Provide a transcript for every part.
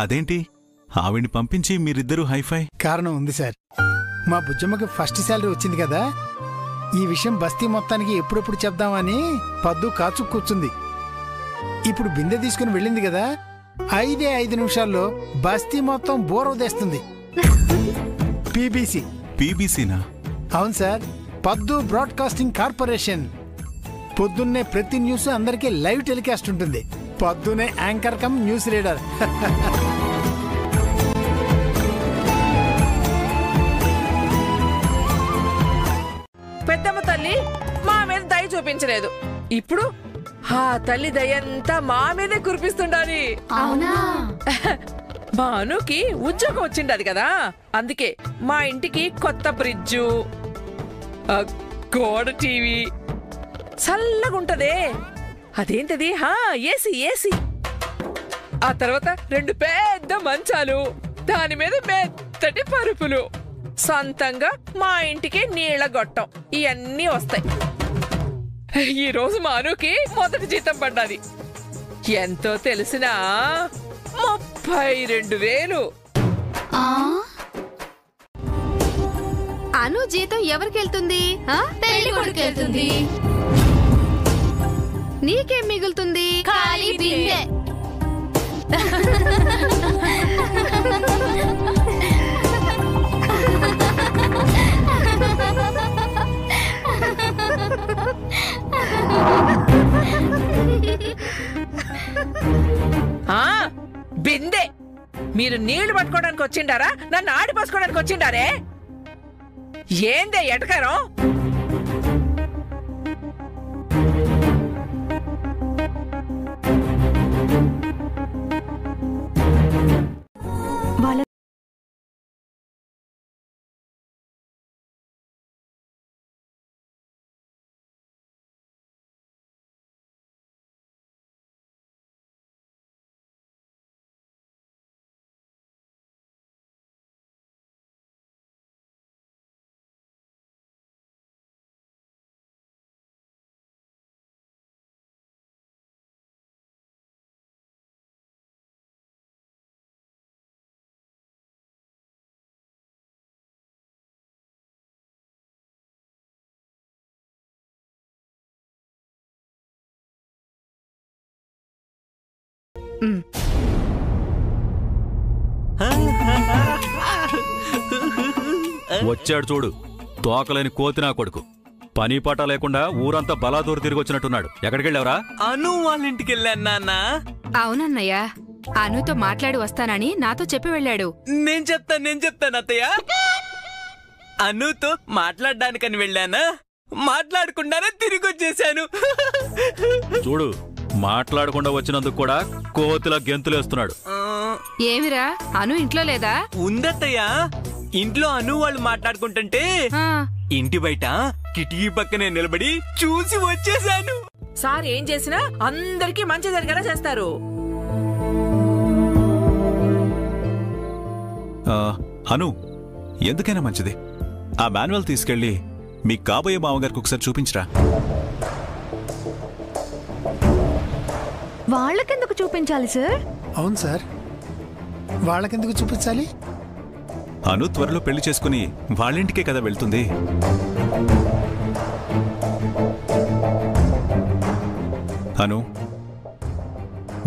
అదేంటి ఆవిడ్ని పంపించి మీరిద్దరూ హైఫై? కారణం ఉంది సార్. మా బుజ్జమ్మకి ఫస్ట్ శాలరీ వచ్చింది కదా, ఈ విషయం బస్తీ మొత్తానికి ఎప్పుడెప్పుడు చెప్దామని పద్దు కాచు కూర్చుంది. ఇప్పుడు బిందె తీసుకుని వెళ్ళింది కదా, 5 నిమిషాల్లో బస్తీ మొత్తం బోర్ ఉదేస్తుంది. పీబీసీ. పీబీసీనా? అవును సార్, పద్దు బ్రాడ్కాస్టింగ్ కార్పొరేషన్. పొద్దున్నే ప్రతి న్యూస్ అందరికీ లైవ్ టెలికాస్ట్ ఉంటుంది. పొద్దునే యాంకర్ కమ్ న్యూస్ రీడర్. పెద్దమ్మ తల్లి మా మీద దయ చూపించలేదు, ఇప్పుడు ఆ తల్లి దయంతా మా మీదే కురిపిస్తుండాలి. అవునా? మా అనుకి ఉద్యోగం వచ్చిండది కదా, అందుకే మా ఇంటికి కొత్త ఫ్రిడ్జు, గోడ టీవీ, చల్లగుంటదే అదేంటది, ఏసీ ఏసీ. ఆ తర్వాత 2 పెద్ద మంచాలు, దాని మీద మెత్తటి పరుపులు, సొంతంగా మా ఇంటికి నీళ్ల గొట్టం, ఇవన్నీ వస్తాయి. ఈ రోజు మా అనుకి మొదటి జీతం పడ్డది. ఎంతో తెలిసినా 32,000. అను జీతం ఎవరికి వెళ్తుంది? పెళ్లి కొడుకు వెళ్తుంది. నీకేం మిగులుతుంది? ఖాళీ బిందె. బిందె మీరు నీళ్లు పట్టుకోవడానికి వచ్చిండారా, నన్ను ఆడిపోసుకోవడానికి వచ్చిండారే? ఏందే ఎటకారం? వచ్చాడు చూడు, తోకలేని కోతి నా కొడుకు. పని పాట లేకుండా ఊరంతా బలాదూరు తిరిగి వచ్చినట్టున్నాడు. ఎక్కడికి వెళ్ళావరా? అను వాళ్ళ ఇంటికి వెళ్ళాను నాన్న. అవునన్నయ్య, అనుతో మాట్లాడి వస్తానని నాతో చెప్పి వెళ్ళాడు. నేను చెప్తాను అత్తయ్య. అనుతో మాట్లాడడానికని వెళ్ళానా, మాట్లాడకుండానే తిరిగి వచ్చేసాను. చూడు, మాట్లాడకుండా వచ్చినందుకు కూడా కోతిలా గెంతులేస్తున్నాడు. ఏమిరా, అను ఇంట్లో లేదా? ఉందత్తయ్య, ఇంట్లో అను వాళ్ళు మాట్లాడుకుంటుంటే ఇంటి బయట కిటికీ పక్కనే నిలబడి చూసి వచ్చేసాను. సార్ ఏం చేసినా అందరికీ మంచి జరిగేలా చేస్తారు. అను, ఎందుకైనా మంచిది ఆ మాన్యువల్ తీసుకెళ్లి మీ కాబోయే మామగారికి ఒకసారి చూపించరా. వాళ్ళకెందుకు చూపించాలి సార్? అవును సార్, వాళ్ళకెందుకు చూపించాలి? అను త్వరలో పెళ్లి చేసుకుని వాళ్ళింటికే కదా వెళ్తుంది. అను,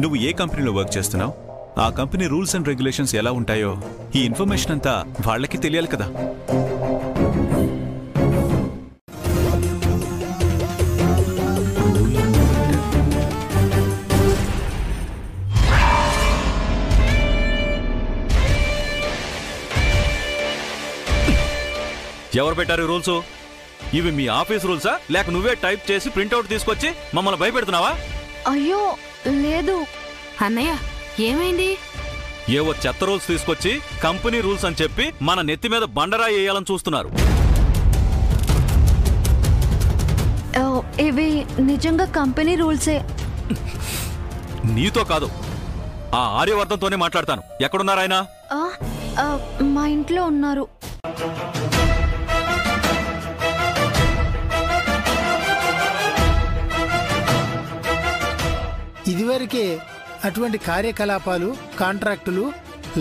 నువ్వు ఏ కంపెనీలో వర్క్ చేస్తున్నావు, ఆ కంపెనీ రూల్స్ అండ్ రెగ్యులేషన్స్ ఎలా ఉంటాయో ఈ ఇన్ఫర్మేషన్ అంతా వాళ్ళకి తెలియాలి కదా. ఎవరు పెట్టారు రూల్స్? ఇవి మీ ఆఫీస్ రూల్సా, లేక నువ్వే టైప్ చేసి ప్రింట్అవుట్ తీసుకొచ్చి మమ్మల్ని భయపెడుతున్నావా? అయ్యో లేదు అన్నయ్య, ఏమైంది? ఏవో చెత్త రూల్స్ తీసుకొచ్చి కంపెనీ రూల్స్ అని చెప్పి మన నెత్తి మీద బండరా వేయాలని చూస్తున్నారు. ఇవి నిజంగా కంపెనీ రూల్సే. నీతో కాదు, ఆ ఆర్యవర్ధంతోనే మాట్లాడతాను. ఎక్కడున్నారాయన? మా ఇంట్లో ఉన్నారు. ఇప్పటికే అటువంటి కార్యకలాపాలు, కాంట్రాక్టులు,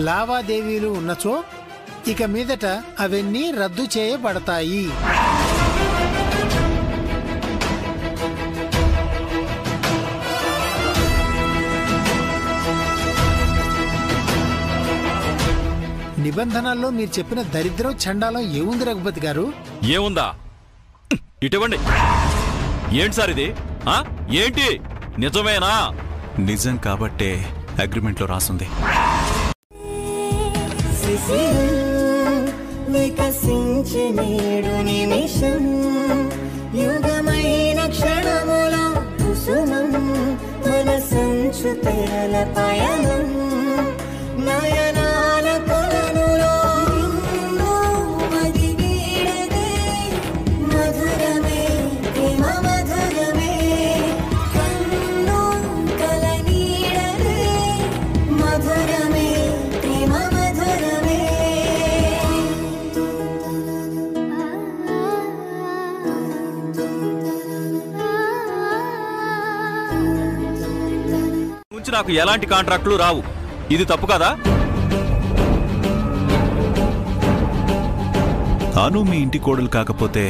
లావాదేవీలు ఉన్నచో ఇక మీదట అవన్నీ రద్దు చేయబడతాయి. నిబంధనల్లో మీరు చెప్పిన దరిద్రం, చండాలం ఏముంది రఘుపతి గారు? ఏముందా? ఇటువంటి ఏంటి సార్ ఇది? ఏంటి? నిజమేనా? నిజం కాబట్టే అగ్రిమెంట్లో రాసుంది. యుగమైన క్షణముల కుసుమం మన సంచు తెరల పయనం నయనాల కొలనులో మది వీడదే మధురమే ప్రేమ మధురమే కన్ను కల నీడదే మధురమే ప్రేమ మధురమే. నుంచి నాకు ఎలాంటి కాంట్రాక్టులు రావు. ఇది తప్పు కదా? అను మీ ఇంటి కోడలు కాకపోతే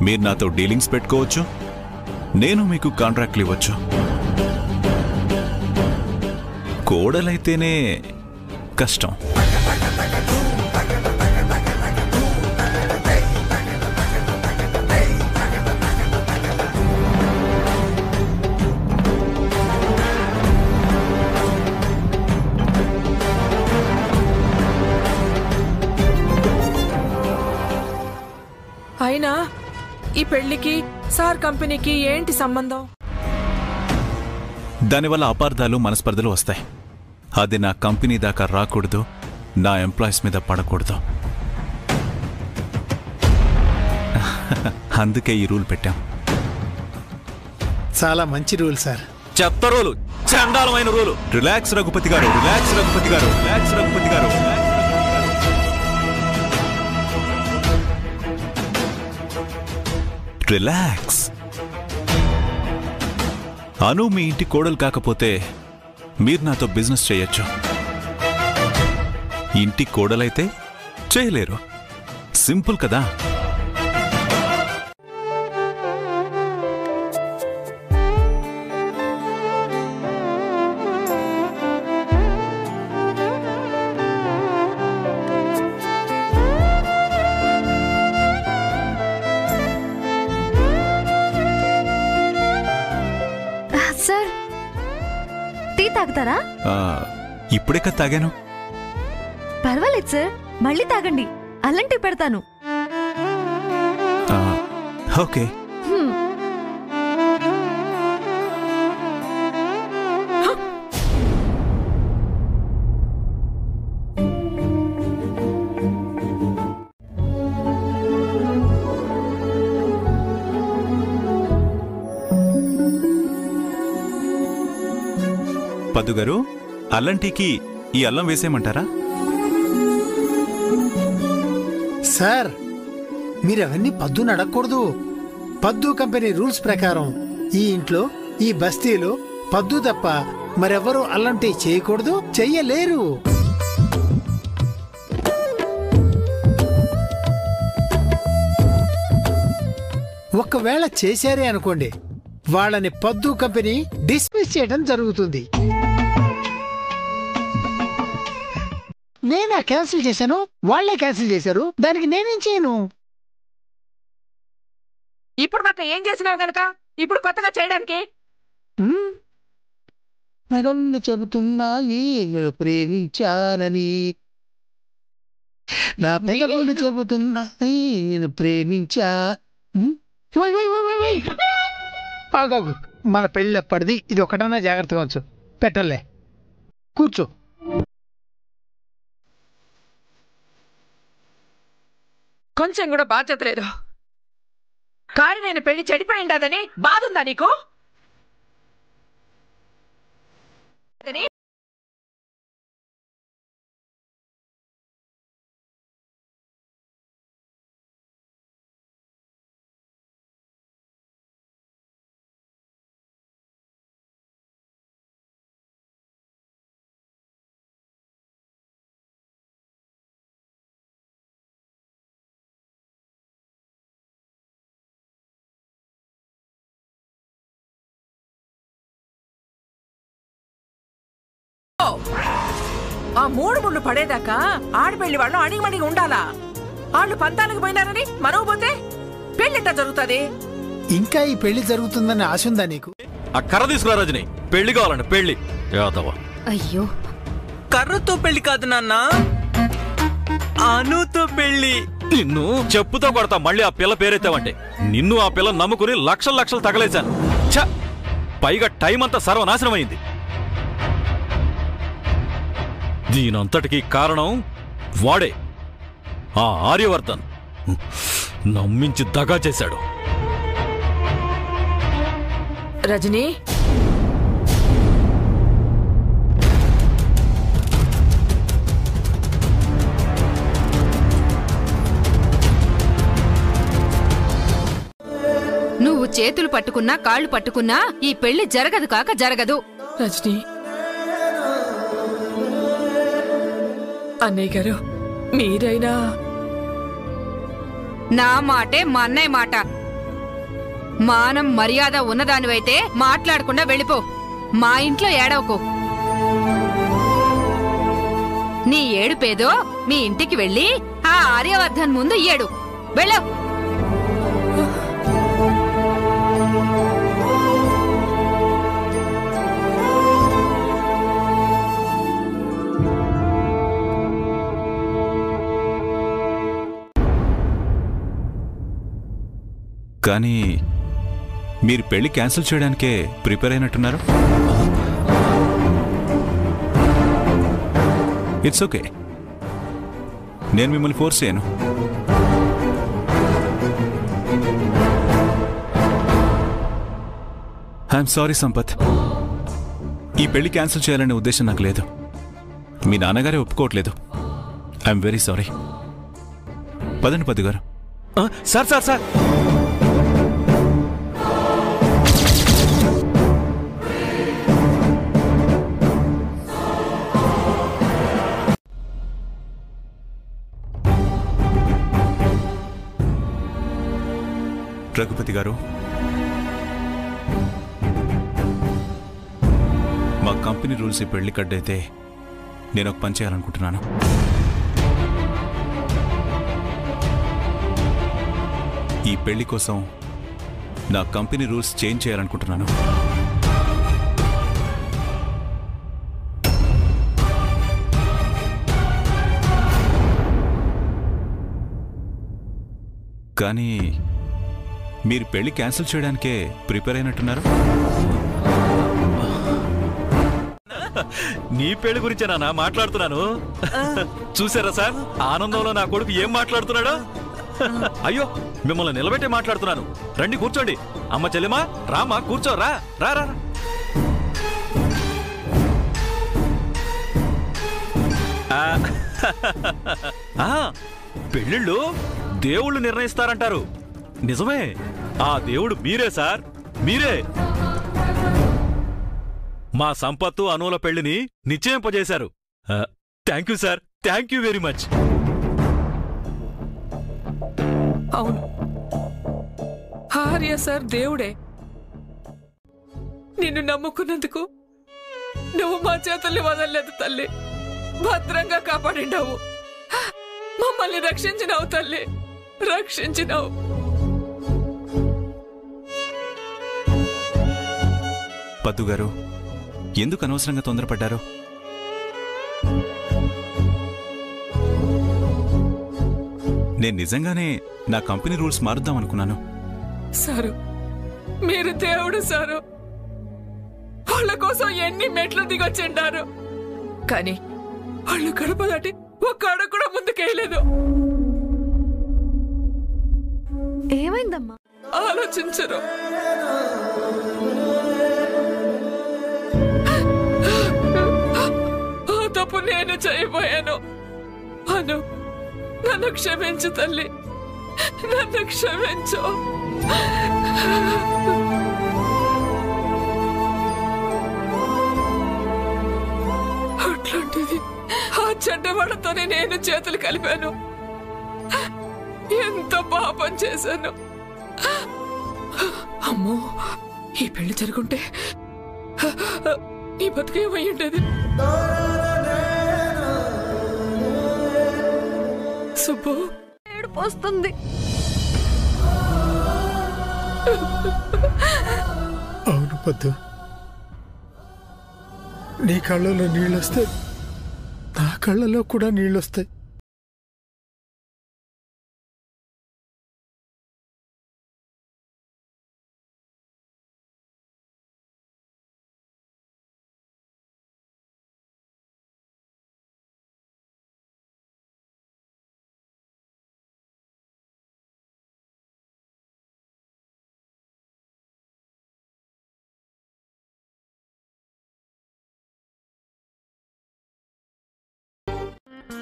మీరు నాతో డీలింగ్స్ పెట్టుకోవచ్చు, నేను మీకు కాంట్రాక్ట్లు ఇవ్వచ్చు. కోడలైతేనే కష్టం. అయినా ఈ పెళ్లికి సార్ కంపెనీకి ఏంటి సంబంధం? దానివల్ల అపార్థాలు, మనస్పర్ధలు వస్తాయి. అది నా కంపెనీ దాకా రాకూడదు, నా ఎంప్లాయీస్ మీద పడకూడదు. అందుకే ఈ రూల్ పెట్టాం. చాలా మంచి రూల్ సార్. చెత్త రూలు, చండాలమైన రూలు. రిలాక్స్ రఘుపతి గారు, రిలాక్స్ రఘుపతి గారు, రిలాక్స్ రఘుపతి గారు. రిలాక్స్. అను మీ ఇంటి కోడలు కాకపోతే మీరు నాతో బిజినెస్ చేయొచ్చు. ఇంటి కోడలైతే చేయలేరు. సింపుల్ కదా? సార్, టీ తాగుతారా? ఇప్పుడే కదా తాగాను. పర్వాలేదు సార్, మళ్ళీ తాగండి. అల్లం టీ పెడతాను. ఓకే. పద్దు గారు, అల్లం టీకి ఈ అల్లం వేసేయమంటారా? సార్, మీరవన్నీ పద్దుని అడగకూడదు. పద్దు కంపెనీ రూల్స్ ప్రకారం ఈ ఇంట్లో, ఈ బస్తీలో పద్దు తప్ప మరెవరూ అల్లం టీ చేయకూడదు, చెయ్యలేరు. ఒకవేళ చేశారే అనుకోండి, వాళ్ళని పద్దు కంపెనీ డిస్మిస్ చేయడం జరుగుతుంది. నేనే క్యాన్సిల్ చేశాను, వాళ్లే క్యాన్సిల్ చేశారు. దానికి నేనేం చేయను. ఇప్పుడు మాత్రం ఏం చేసినావు గనక ఇప్పుడు కొత్తగా చేయడానికి? మరొన్ని చెబుతున్నాయి ప్రేమించానని, నా పెదవులు చెబుతున్నాయి ప్రేమించా. మన పెళ్ళి ఎప్పటిది, ఇది ఒకటన్నా జాగ్రత్తగా వచ్చు. పెట్టలే, కూర్చో. కొంచెం కూడా బాధ్యత లేదు. కానీ నేను పెళ్లి చెడిపోయిండదని బాధ ఉందా నీకు? ఆ 3 ముళ్ళు పడేదాకా ఆడపెళ్లి వాళ్ళు అడిగిమడిగి ఉండాలా? వాళ్ళు పంతాలకు పోయినారని మనవు పోతే పెళ్లిట్ట జరుగుతుంది. ఇంకా ఈ పెళ్లి జరుగుతుందని ఆశ ఉందా నీకు? ఆ కర్ర తీసుకురా రజని, పెళ్లి కావాలండి, పెళ్లి. అయ్యో, కర్రతో పెళ్లి కాదు నాన్న, అనుతో పెళ్లి. నిన్ను చెప్పుతో కొడతా మళ్ళీ ఆ పిల్ల పేరెత్తావంటే. నిన్ను ఆ పిల్ల నమ్ముకుని లక్షలు లక్షలు తగలేశాను. ఛ! పైగా టైం అంతా సర్వనాశనమైంది. దీనంతటికీ కారణం వాడే, ఆ ఆర్యవర్ధన్. నమ్మించి దగా చేశాడు. రజనీ, నువ్వు చేతులు పట్టుకున్నా కాళ్ళు పట్టుకున్నా ఈ పెళ్లి జరగదు కాక జరగదు. రజనీ, అన్నయ్య గారు మీరైనా నా మాటే మా అన్నయ్య మాట. మానం మర్యాద ఉన్నదానివైతే మాట్లాడకుండా వెళ్ళిపో. మా ఇంట్లో ఏడవకు. నీ ఏడుపేదో మీ ఇంటికి వెళ్ళి ఆ ఆర్యవర్ధన్ ముందు ఏడు. వెళ్ళవు. కానీ మీరు పెళ్లి క్యాన్సిల్ చేయడానికే ప్రిపేర్ అయినట్టున్నారు. ఇట్స్ ఓకే, నేను మిమ్మల్ని ఫోర్స్ చేయను. ఐఎమ్ సారీ సంపత్, ఈ పెళ్లి క్యాన్సిల్ చేయాలనే ఉద్దేశం నాకు లేదు. మీ నాన్నగారే ఒప్పుకోవట్లేదు. I'm very sorry. పదండి పద్దు గారు. సార్ సార్ సార్, రఘుపతి గారు, మా కంపెనీ రూల్స్ ఈ పెళ్లి కడ్డైతే నేను ఒక పని చేయాలనుకుంటున్నాను. ఈ పెళ్లి కోసం నా కంపెనీ రూల్స్ చేంజ్ చేయాలనుకుంటున్నాను. కానీ మీరు పెళ్లి క్యాన్సిల్ చేయడానికే ప్రిపేర్ అయినట్టున్నారు. నీ పెళ్లి గురించే నాన్న మాట్లాడుతున్నాను. చూసారా సార్, ఆనందంలో నా కొడుకు ఏం మాట్లాడుతున్నాడో. అయ్యో, మిమ్మల్ని నిలబెట్టే మాట్లాడుతున్నాను. రండి కూర్చోండి. అమ్మ చెల్లెమా, రామా కూర్చో. రా రా రా. పెళ్ళిళ్ళు దేవుళ్ళు నిర్ణయిస్తారంటారు. నిజమే, ఆ దేవుడు మీరే సార్, మీరే. మా సంపత్తు అనుల పెళ్లిని నిశ్చయింపజేశారు. Thank you sir, thank you very much. అవును, ఆర్య సార్ దేవుడే. నిన్ను నమ్ముకున్నందుకు నువ్వు మా చేతుల్ని వదలలేదు తల్లి. భద్రంగా కాపాడిండావు, మమ్మల్ని రక్షించినావు తల్లి, రక్షించినావు. పద్దు గారు, ఎందుకు అనవసరంగా తొందరపడ్డారు? నేను నిజంగానే నా కంపెనీ రూల్స్ మారుద్దాం అనుకున్నాను. సారు, మీరు దేవుడు సారు. వాళ్ళ కోసం ఎన్ని మెట్లు దిగొచ్చిండారు, కానీ వాళ్ళు గడప దాటి ఒక్క అడుగు కూడా ముందుకేయలేదు. ఏమైందమ్మా? ఆలోచించరు. ఆ తప్పు నేను చేయబోయాను. అను, నన్ను క్షమించు తల్లి, నన్ను క్షమించు. అట్లాంటిది ఆ చెడ్డవాడతోనే నేను చేతులు కలిపాను. ఎంత పాపం చేశాను. అమ్మో, ఈ పెళ్లి జరుగుంటే నీ బతుకేమై ఉండేది. సుబ్బు ఏడుపు వస్తుంది. అవును పద్దు, నీ కళ్ళలో నీళ్ళొస్తాయి, నా కళ్ళలో కూడా నీళ్ళొస్తాయి.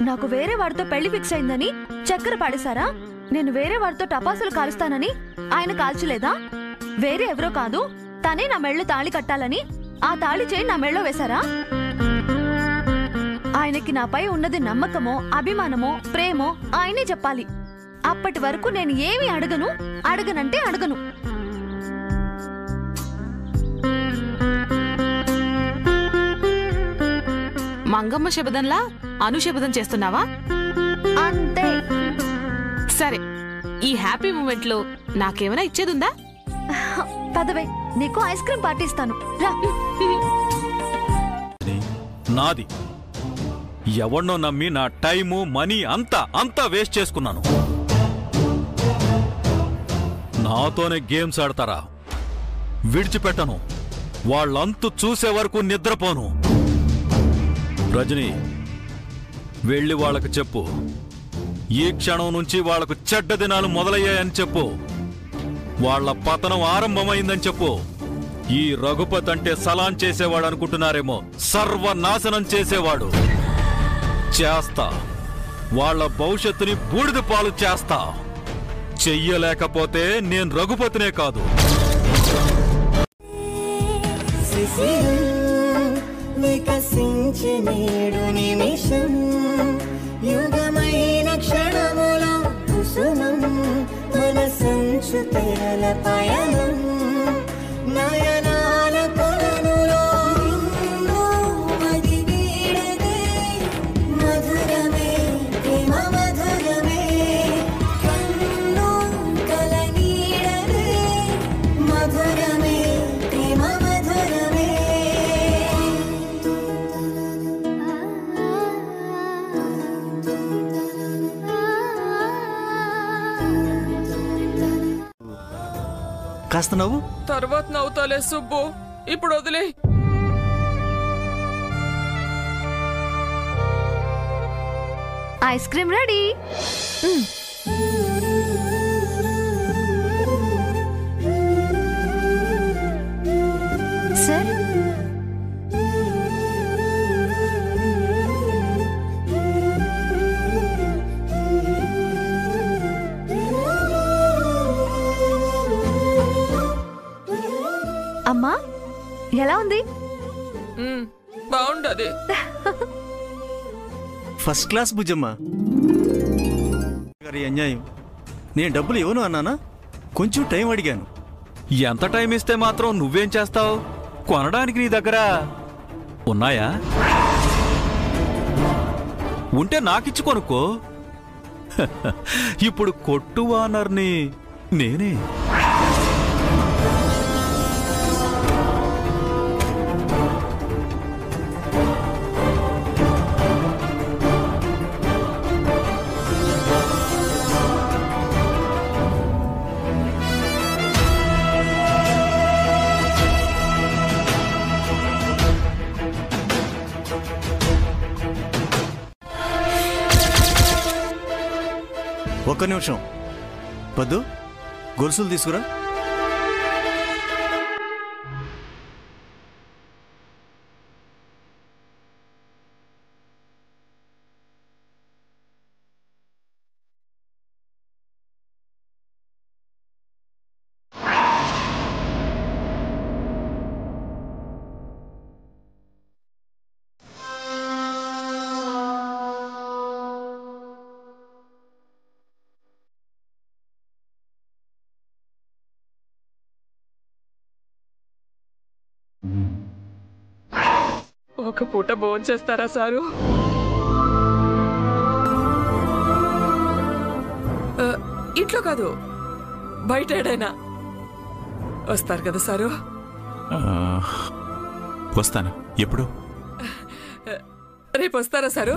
నాకు వేరే వాడితో పెళ్లి ఫిక్స్ అయిందని చక్కెర పాడేశారా? నేను వేరే వాడితో టపాసులు కాలుస్తానని ఆయన కాల్చలేదా? వేరే ఎవరో కాదు, తనే నా మెళ్ళో తాళి కట్టాలని ఆ తాళి చేయి నా మెళ్ళో వేశారా? ఆయనకి నాపై ఉన్నది నమ్మకమో అభిమానమో ప్రేమో ఆయనే చెప్పాలి. అప్పటి వరకు నేను ఏమీ అడగనంటే అడగను. మంగమ్మ శబదంలా అనుశబదం చేస్తున్నావా? అంతే. సరే, ఈ హ్యాపీ మూమెంట్ లో నాకేమైనా ఇచ్చేదుందా? పదవే, నీకు ఐస్ క్రీమ్ పార్టీ ఇస్తాను రా. నాది. ఎవన్నో నమ్మి నా టైము మనీ అంతా వేస్ట్ చేసుకున్నాను. నాతోనే గేమ్స్ ఆడతారా? విడిచిపెట్టను. వాళ్ళంతు చూసే వరకు నిద్రపోను. రజనీ, వెళ్ళి వాళ్ళకు చెప్పు, ఈ క్షణం నుంచి వాళ్లకు చెడ్డ దినాలు మొదలయ్యాయని చెప్పు. వాళ్ల పతనం ఆరంభమైందని చెప్పు. ఈ రఘుపతి అంటే సలాం చేసేవాడు అనుకుంటున్నారేమో, సర్వనాశనం చేసేవాడు. చేస్తా. వాళ్ల భవిష్యత్తుని బూడిద పాలు చేస్తా. చెయ్యలేకపోతే నేను రఘుపతినే కాదు. వికసించే నేడు నిమిషం, యుగమైన క్షణములో కుసుమం, మన సంచు తెరల పయనం, నయనాల కొలనులో మది వీడదే, మధురమే ప్రేమ మధురమే, కన్ను కల నీడదే, మధురమే ప్రేమ మధురమే. కాస్త నవ్వు. తర్వాత నవ్వుతాలే సుబ్బు, ఇప్పుడు వదిలే. Ice cream ready. సార్, అమ్మా ఎలా ఉంది? బాగుండది. ఫస్ట్ క్లాస్ బుజ్జమ్మ గారి అన్యాయం. నేను డబ్బులు ఇవ్వను అన్నానా? కొంచెం టైం అడిగాను. ఎంత టైం ఇస్తే మాత్రం నువ్వేం చేస్తావు? కొనడానికి నీ దగ్గర ఉన్నాయా? ఉంటే నాకిచ్చి కొనుక్కో. ఇప్పుడు కొట్టు వానర్ని నేనే. ఒక్క నిమిషం పద్దు, గొలుసులు తీసుకురా. ఒక పూట భోంచేస్తారా సారు? ఇంట్లో కాదు, బయట ఏడైనా వస్తారు కదా సారు? వస్తాను. ఎప్పుడు? రేపు వస్తారా సారు?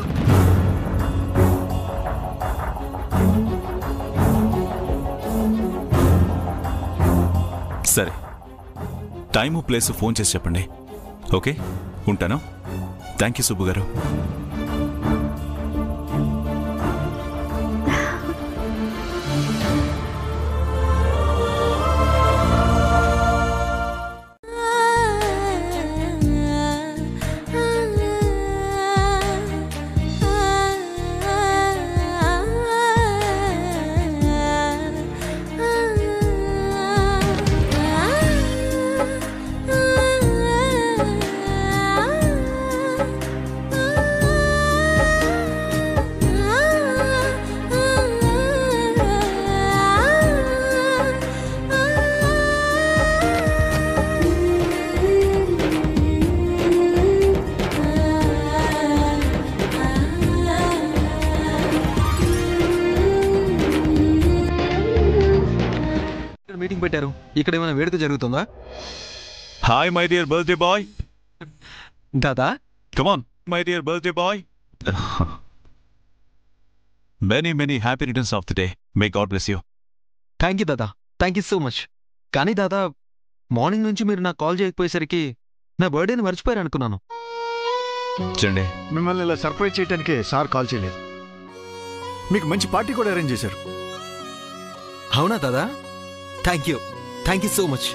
సరే, టైము ప్లేస్ ఫోన్ చేసి చెప్పండి. ఓకే, ఉంటాను. థ్యాంక్ యూ సుబ్బు గారు. మీటింగ్ పెట్టారు, ఇక్కడ ఏమైనా వేడుక జరుగుతుందా? Hi my dear birthday boy. Dada, come on my dear birthday boy. Many many happy returns of the day. May God bless you. Thank you Dada, thank you so much. కానీ దాదా, morning నుంచి మీరు నాకు call చేయకపోయేసరికి నా బర్త్డేని మర్చిపోయారు అనుకున్నాను. చండి, మిమ్మల్ని ఇలా surprise చేయడానికే సార్ కాల్ చేయలేదు. మీకు మంచి పార్టీ కూడా అరేంజ్ చేశారు. అవునా దాదా? Thank you so much.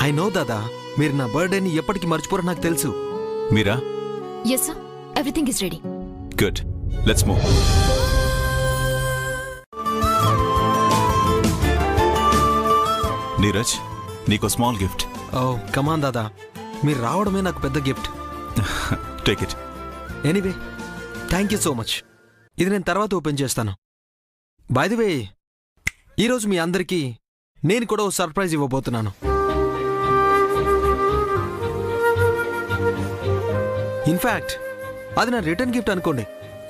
I know దాదా, మీరు నా బర్త్డేని ఎప్పటికీ మర్చిపోరో నాకు తెలుసు. Meera? Yes sir, everything is ready. Good, let's move. Neeraj, నీకో స్మాల్ గిఫ్ట్. ఓ కమాన్ దాదా, మీరు రావడమే నాకు పెద్ద gift. Take it. Anyway, thank you so much. ఇది నేను తర్వాత ఓపెన్ చేస్తాను. బై ది వే, ఈరోజు మీ అందరికీ నేను కూడా ఓ సర్ప్రైజ్ ఇవ్వబోతున్నాను. ఇన్ఫ్యాక్ట్ అది నా రిటర్న్ గిఫ్ట్ అనుకోండి.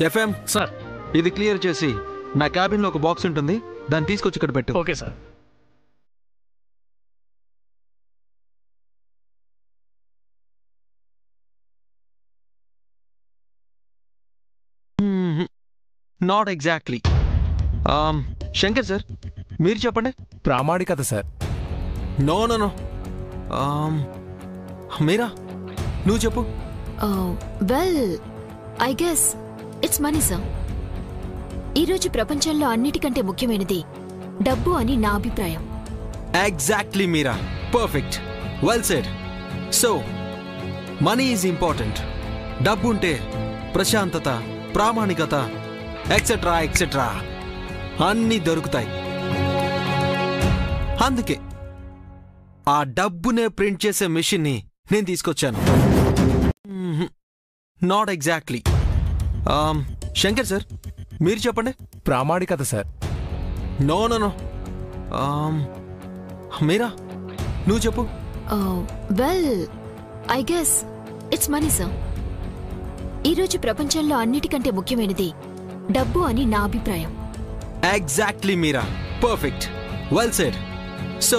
ఎఫ్ఎం సార్, ఇది క్లియర్ చేసి నా క్యాబిన్లో ఒక బాక్స్ ఉంటుంది, దాన్ని తీసుకొచ్చి ఇక్కడ పెట్టు. Okay sir. Not exactly. Shankar sir, మీరు చెప్పండి. ప్రామాణికత sir. No no no. Meera, నువ్వు చెప్పు. Well, I guess it's money sir. ఈరోజు ప్రపంచంలో అన్నిటికంటే ముఖ్యమైనది డబ్బు అని నా అభిప్రాయం. Exactly Meera, perfect, well said. So money is important. డబ్బు ఉంటే ప్రశాంతత, ప్రామాణికత, ఎక్సెట్రా ఎక్సెట్రా అన్నీ దొరుకుతాయి. అందుకే ఆ డబ్బునే ప్రింట్ చేసే మెషిన్ని నేను తీసుకొచ్చాను. Not exactly. శంకర్ సార్, మీరు చెప్పండి. ప్రామాణికత sir. No no no. Meera, నువ్వు చెప్పు. Well, I guess it's money sir. ఈరోజు ప్రపంచంలో అన్నిటికంటే ముఖ్యమైనది డబ్బు అని నా అభిప్రాయం. Exactly Meera, perfect, well said. So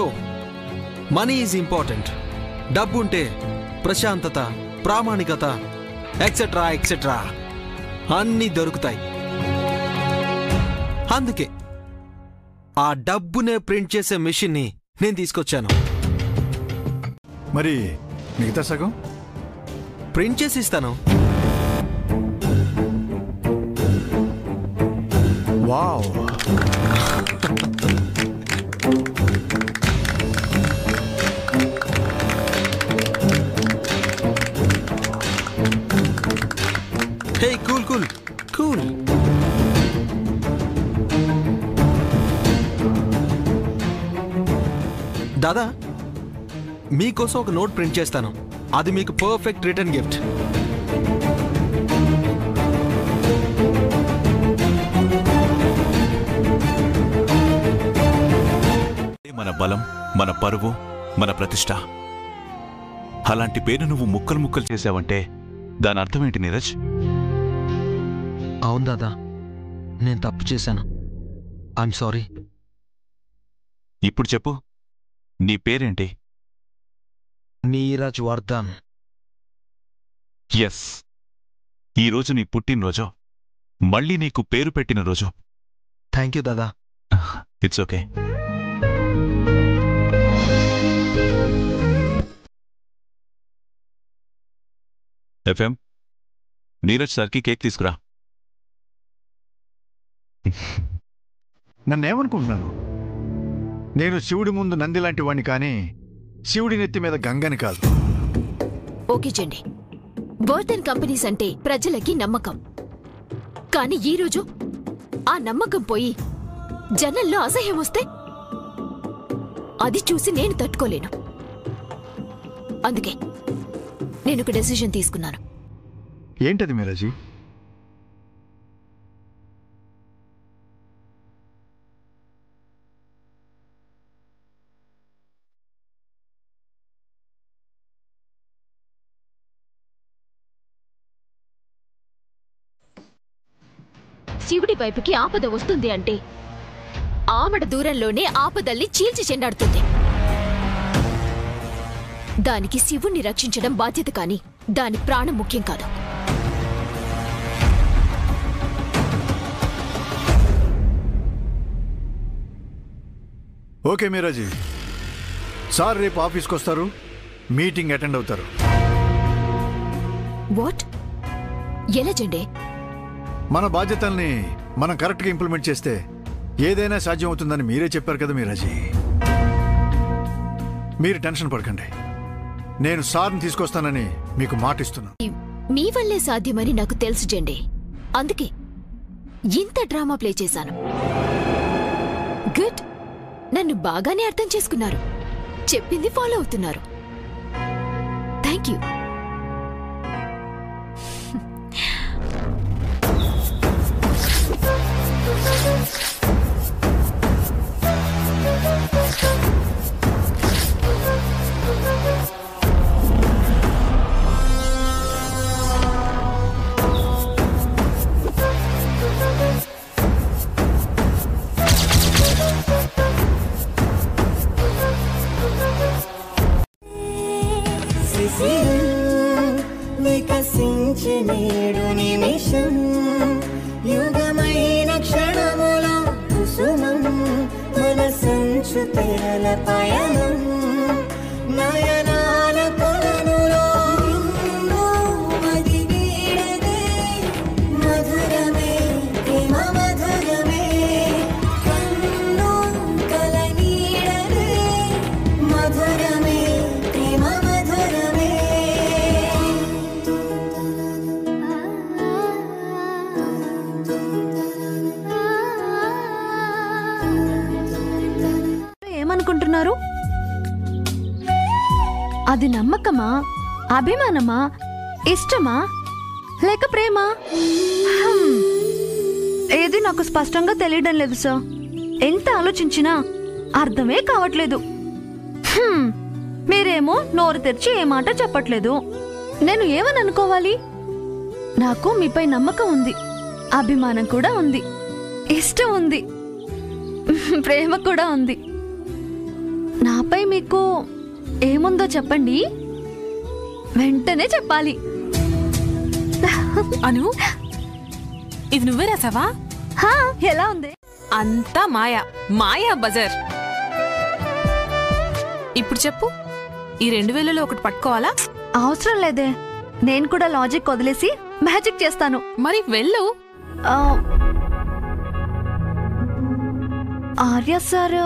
money is important. డబ్బు ఉంటే ప్రశాంతత, ప్రామాణికత, ఎక్సెట్రా ఎక్సెట్రా అన్నీ దొరుకుతాయి. అందుకే ఆ డబ్బునే ప్రింట్ చేసే మెషిన్ని నేను తీసుకొచ్చాను. మరి మిగతా సగం ప్రింట్ చేసి ఇస్తాను. వావ్. హే, కూల్ కూల్ కూల్. దాదా, మీకోసం ఒక నోట్ ప్రింట్ చేస్తాను. అది మీకు పర్ఫెక్ట్ రిటర్న్ గిఫ్ట్. మన బలం, మన పరువు, మన ప్రతిష్ట. అలాంటి పేరు నువ్వు ముక్కలు ముక్కలు చేసావంటే దాని అర్థం ఏంటి నీరజ్? అవును దాదా, నేను తప్పు చేశాను. I'm sorry. ఇప్పుడు చెప్పు, నీ పేరేంటి? నీరజ్ వర్ధన్. ఎస్, ఈరోజు నీ పుట్టినరోజు, మళ్ళీ నీకు పేరు పెట్టిన రోజు. Thank you Dada. It's okay. FM, Neeraj సార్కి కేక్ తీసుకురా. నన్నేమనుకుంటున్నాను? నేను శివుడి ముందు నంది లాంటి వాణ్ణి, కానీ శివుడి నెత్తి మీద గంగని కాదు. ఓకే చండి, వర్ధన్ కంపెనీస్ అంటే ప్రజలకి నమ్మకం. కానీ ఈరోజు ఆ నమ్మకం పోయి జనంలో అసహ్యం వస్తే అది చూసి నేను తట్టుకోలేను. అందుకే నేను ఒక డెసిషన్ తీసుకున్నాను. ఏంటది మీరాజీ? శివుడి వైపుకి ఆపద వస్తుంది అంటే ఆమడ దూరంలోనే ఆపదల్ని చీల్చి చెండాడుతుంది. దానికి శివుణ్ణి రక్షించడం బాధ్యత, కానీ దాని ప్రాణం ముఖ్యం కాదు. ఓకే మీరాజీ, సార్ రేపు ఆఫీస్కి వస్తారు, మీటింగ్ అటెండ్ అవుతారు. వాట్? ఎలా చండే? మన బాధ్యతల్ని మనం కరెక్ట్గా ఇంప్లిమెంట్ చేస్తే ఏదైనా సాధ్యం అవుతుందని మీరే చెప్పారు కదా మీరాజీ. మీరు టెన్షన్ పడకండి, నేను సార్ని తీసుకొస్తానని మీకు మాట ఇస్తున్నాను. మీ వల్లే సాధ్యమని నాకు తెలుసు జెండే, అందుకే ఇంత డ్రామా ప్లే చేశాను. గుడ్, నన్ను బాగానే అర్థం చేసుకున్నారు, చెప్పింది ఫాలో అవుతున్నారు. Thank you. వికసించేడు నిమిషం, యుగమైన క్షణముల కుసుమం, మన సంచు తెరల పయనం, నయనాల కొలనులో మది వీడదే, మధురమే ప్రేమ మధురమే, కన్ను కల నీడదే, మధురమే ప్రేమ మధురమే. ఏమనుకుంటున్నారు? అది నమ్మకమా, అభిమానమా, ఇష్టమా, లేక ప్రేమ? ఏది నాకు స్పష్టంగా తెలియడం లేదు సార్. ఎంత ఆలోచించినా అర్థమే కావట్లేదు. మీరేమో నోరు తెరిచి ఏ మాట చెప్పట్లేదు. నేను ఏమని అనుకోవాలి? నాకు మీపై నమ్మకం ఉంది, అభిమానం కూడా ఉంది, ఇష్టం ఉంది, ప్రేమ కూడా ఉంది. నాపై మీకు ఏముందో చెప్పండి, వెంటనే చెప్పాలి. అను, ఇది నువ్వే రాసావా? ఎలా ఉంది? అంతా మాయా, మాయా బజార్. ఇప్పుడు చెప్పు, ఈ 2000లో ఒకటి పట్టుకోవాలా? అవసరం లేదే, నేను కూడా లాజిక్ వదిలేసి మ్యాజిక్ చేస్తాను. మరి వెళ్ళు. ఆర్య సార్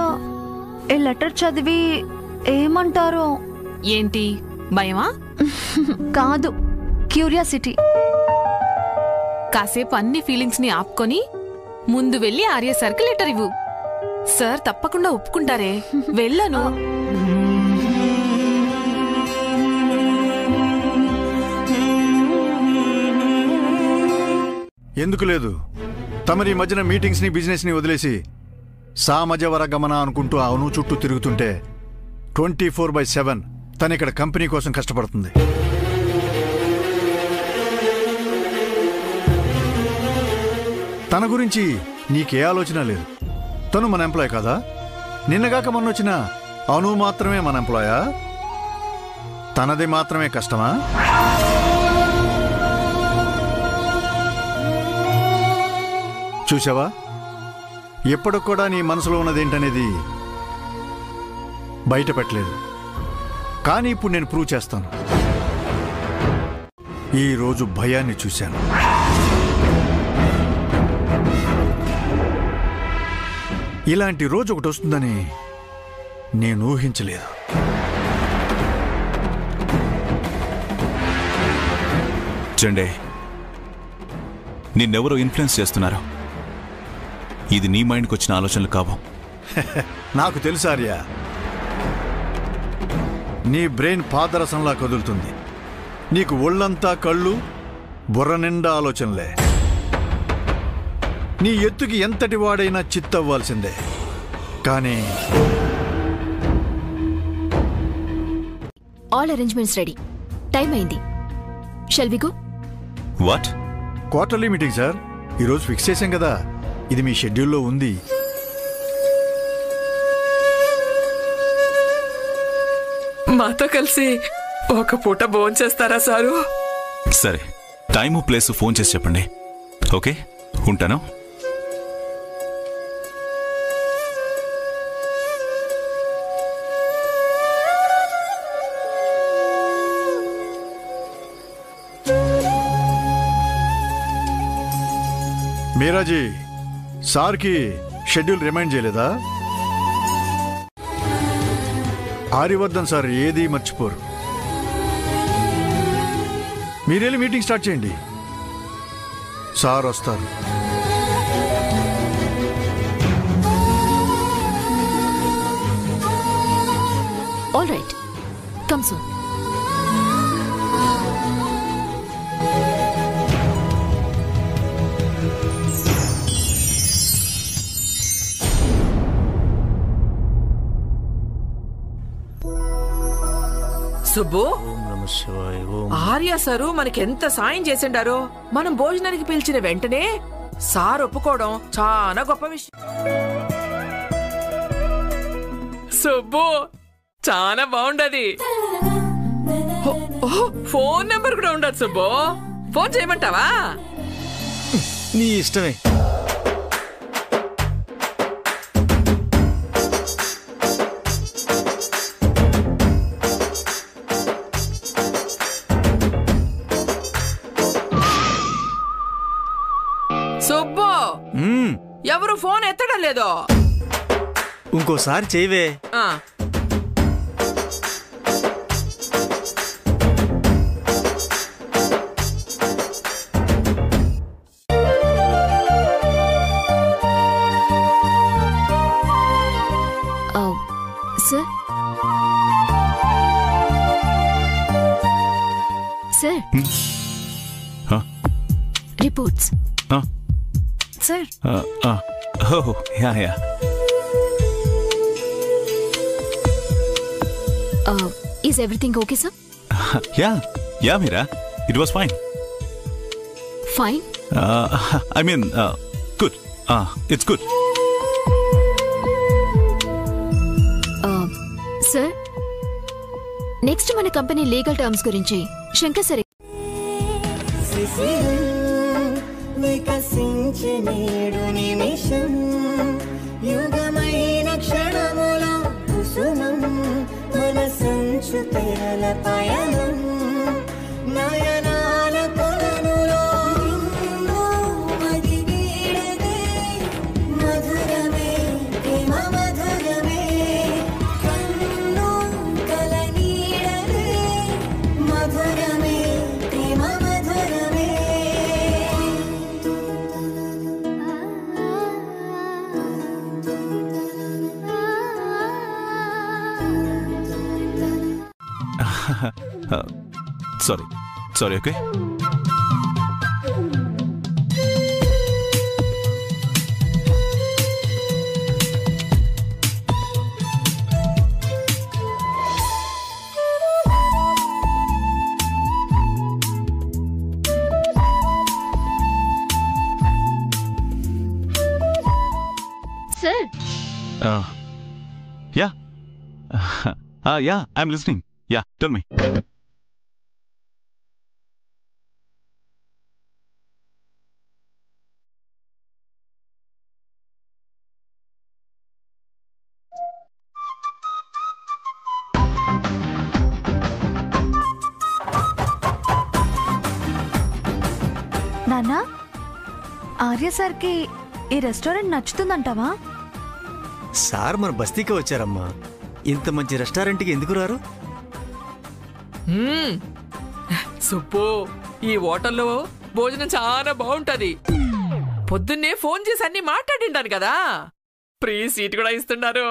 ఈ లెటర్ చదివి ఏమంటారో? ఏంటి, భయమా? కాదు, క్యూరియాసిటీ. కాసేపు అన్ని ఫీలింగ్స్ ని ఆపుకొని ముందు వెళ్ళి ఆర్య సార్కి లెటర్ ఇవ్వు. సార్ తప్పకుండా ఒప్పుకుంటారే. వెళ్ళను. ఎందుకు లేదు, తమరి మధ్యన మీటింగ్స్ ని బిజినెస్ ని వదిలేసి సామజవర గమన అనుకుంటూ అవును చుట్టూ తిరుగుతుంటే 24/7 తను ఇక్కడ కంపెనీ కోసం కష్టపడుతుంది. తన గురించి నీకే ఆలోచన లేదు. తను మన ఎంప్లాయ్ కదా. నిన్నగాక మొన్నొచ్చిన అను మాత్రమే మన ఎంప్లాయా? తనది మాత్రమే కష్టమా? చూసావా, ఎప్పటికి కూడా నీ మనసులో ఉన్నదేంటనేది బయట పెట్టలేదు. కానీ ఇప్పుడు నేను ప్రూవ్ చేస్తాను. ఈరోజు భయాన్ని చూశాను. ఇలాంటి రోజు ఒకటి వస్తుందని నేను ఊహించలేదు. చండే, నిన్నెవరో ఇన్ఫ్లుయెన్స్ చేస్తున్నారు. ఇది నీ మైండ్కి వచ్చిన ఆలోచనలు కావు. నాకు తెలుసు ఆర్య, నీ బ్రెయిన్ పాదరసంలా కదులుతుంది. నీకు ఒళ్ళంతా కళ్ళు, బుర్ర నిండా ఆలోచనలే. నీ ఎత్తుకి ఎంతటి వాడైనా చిత్తవ్వాల్సిందే. కానీ ఆల్ అరేంజ్మెంట్స్ రెడీ. టైం అయింది. Shall we go? What? Quarterly meeting sir. ఈరోజు ఫిక్స్ చేశాం కదా. ఇది మీ షెడ్యూల్లో ఉంది. మాతో కలిసి ఒక పూట భోంచేస్తారా సారు? సరే, టైము ప్లేస్ ఫోన్ చేసి చెప్పండి. ఓకే, ఉంటాను. మీరాజీ, సార్కి షెడ్యూల్ రిమైండ్ చేయలేదా? ఆర్యవర్ధన్ సార్ ఏది మర్చిపోరు. మీరెళ్ళి మీటింగ్ స్టార్ట్ చేయండి. సార్ వస్తారు. All right, come soon. Subbu, Arya sir మనకెంత సాయం చేసిండారో. మనం భోజనానికి పిలిచిన వెంటనే సార్ ఒప్పుకోవడం చాలా గొప్ప విషయం. సుబ్బు, చాలా బాగుండది. ఫోన్ నెంబర్ కూడా ఉండదు సుబ్బు. ఫోన్ చేయమంటావా? నీ ఇష్టమే. సుబ్బు, ఎవరు ఫోన్ ఎత్తడం లేదో. ఇంకోసారి చేయవే. Sir, sir, reports. Sir, is everything okay sir? Yeah Meera, it was fine. Fine? I mean good. It's good. Sir, next మన కంపెనీ లీగల్ టర్మ్స్ గురించి శంకర్ సార్. వికసించే నేడు నిమిషం, యుగమైన క్షణముల కుసుమం, మన సంచు తెరల పయనం, నయనాల కొలనులో మది వీడదే, మధురమే ప్రేమ మధురమే, కన్ను కల నీడదే, మధురమే ప్రేమ మధురమే. Sorry, okay? Yeah I'm listening. Yeah tell me. నాన్న, ఆర్య సార్కి ఈ రెస్టారెంట్ నచ్చుతుందంటావా? సార్ మన బస్తీకి వచ్చారమ్మా. ఇంత మంచి రెస్టారెంట్కి ఎందుకు రారు? సుబ్బు, ఈ హోటల్లో భోజనం చాలా బాగుంటది. పొద్దున్నే ఫోన్ చేసి అన్ని మాట్లాడింటాను కదా. ఫ్రీ సీట్ కూడా ఇస్తున్నారు.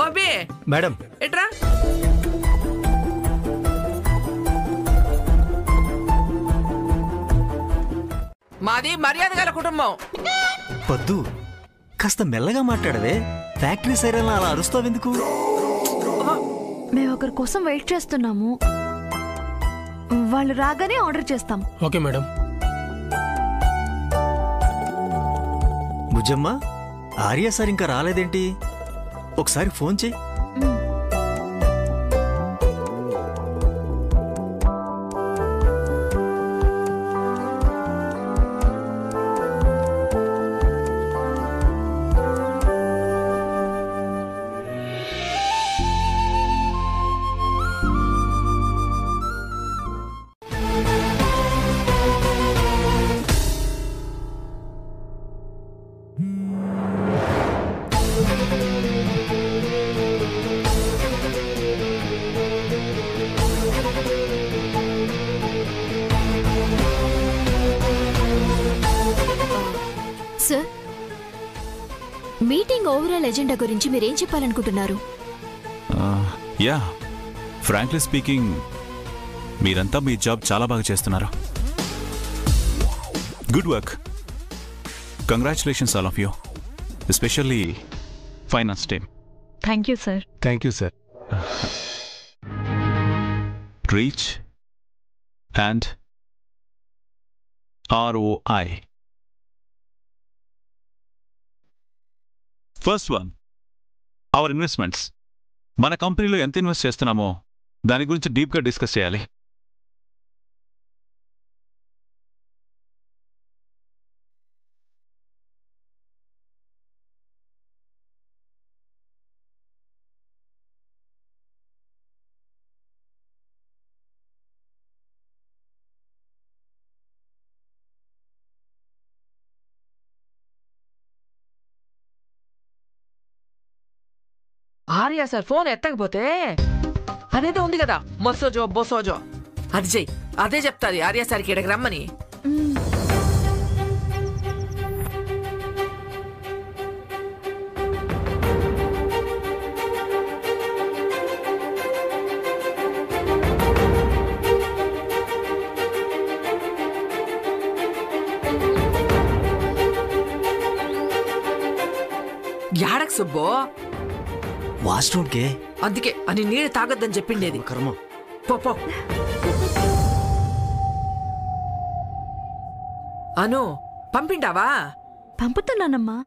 ఓబే మేడం, ఎట్రా. మాది మర్యాద గల కుటుంబం. పద్దు, కాస్త మెల్లగా మాట్లాడవే. ఫ్యాక్టరీ సైరన్ అలా అరుస్తావెందుకు? మేము ఒకరి కోసం వెయిట్ చేస్తున్నాము. వాళ్ళు రాగానే ఆర్డర్ చేస్తాం. Okay madam. Bujjamma, Arya sir ఇంకా రాలేదేంటి? ఒకసారి ఫోన్ చేయి. సార్, మీటింగ్ ఓవరాల్ ఎజెండా గురించి మీరేం చెప్పాలనుకుంటున్నారు? యా ఫ్రాంక్లీ స్పీకింగ్, మీరంతా మీ జాబ్ చాలా బాగా చేస్తున్నారు. Good work. Congratulations all of you, especially finance team. Thank you sir. Thank you sir. Reach and ROI. First one, our investments. మన కంపెనీలో ఎంత ఇన్వెస్ట్ చేస్తున్నామో దాని గురించి డీప్గా డిస్కస్ చేయాలి. ఆర్య సార్ ఫోన్ ఎత్తకపోతే అదేదో ఉంది కదా, మొసోజో బొసోజో, అది చెయ్యి. అదే చెప్తాది ఆర్య సార్కి ఇక్కడికి రమ్మని. యాడక్ సుబ్బో, వాష్రూమ్కే. అందుకే అని నీళ్ళు తాగొద్దని చెప్పిండేది. కర్మ. పో. అను, పంపిండావా? పంపుతున్నానమ్మా.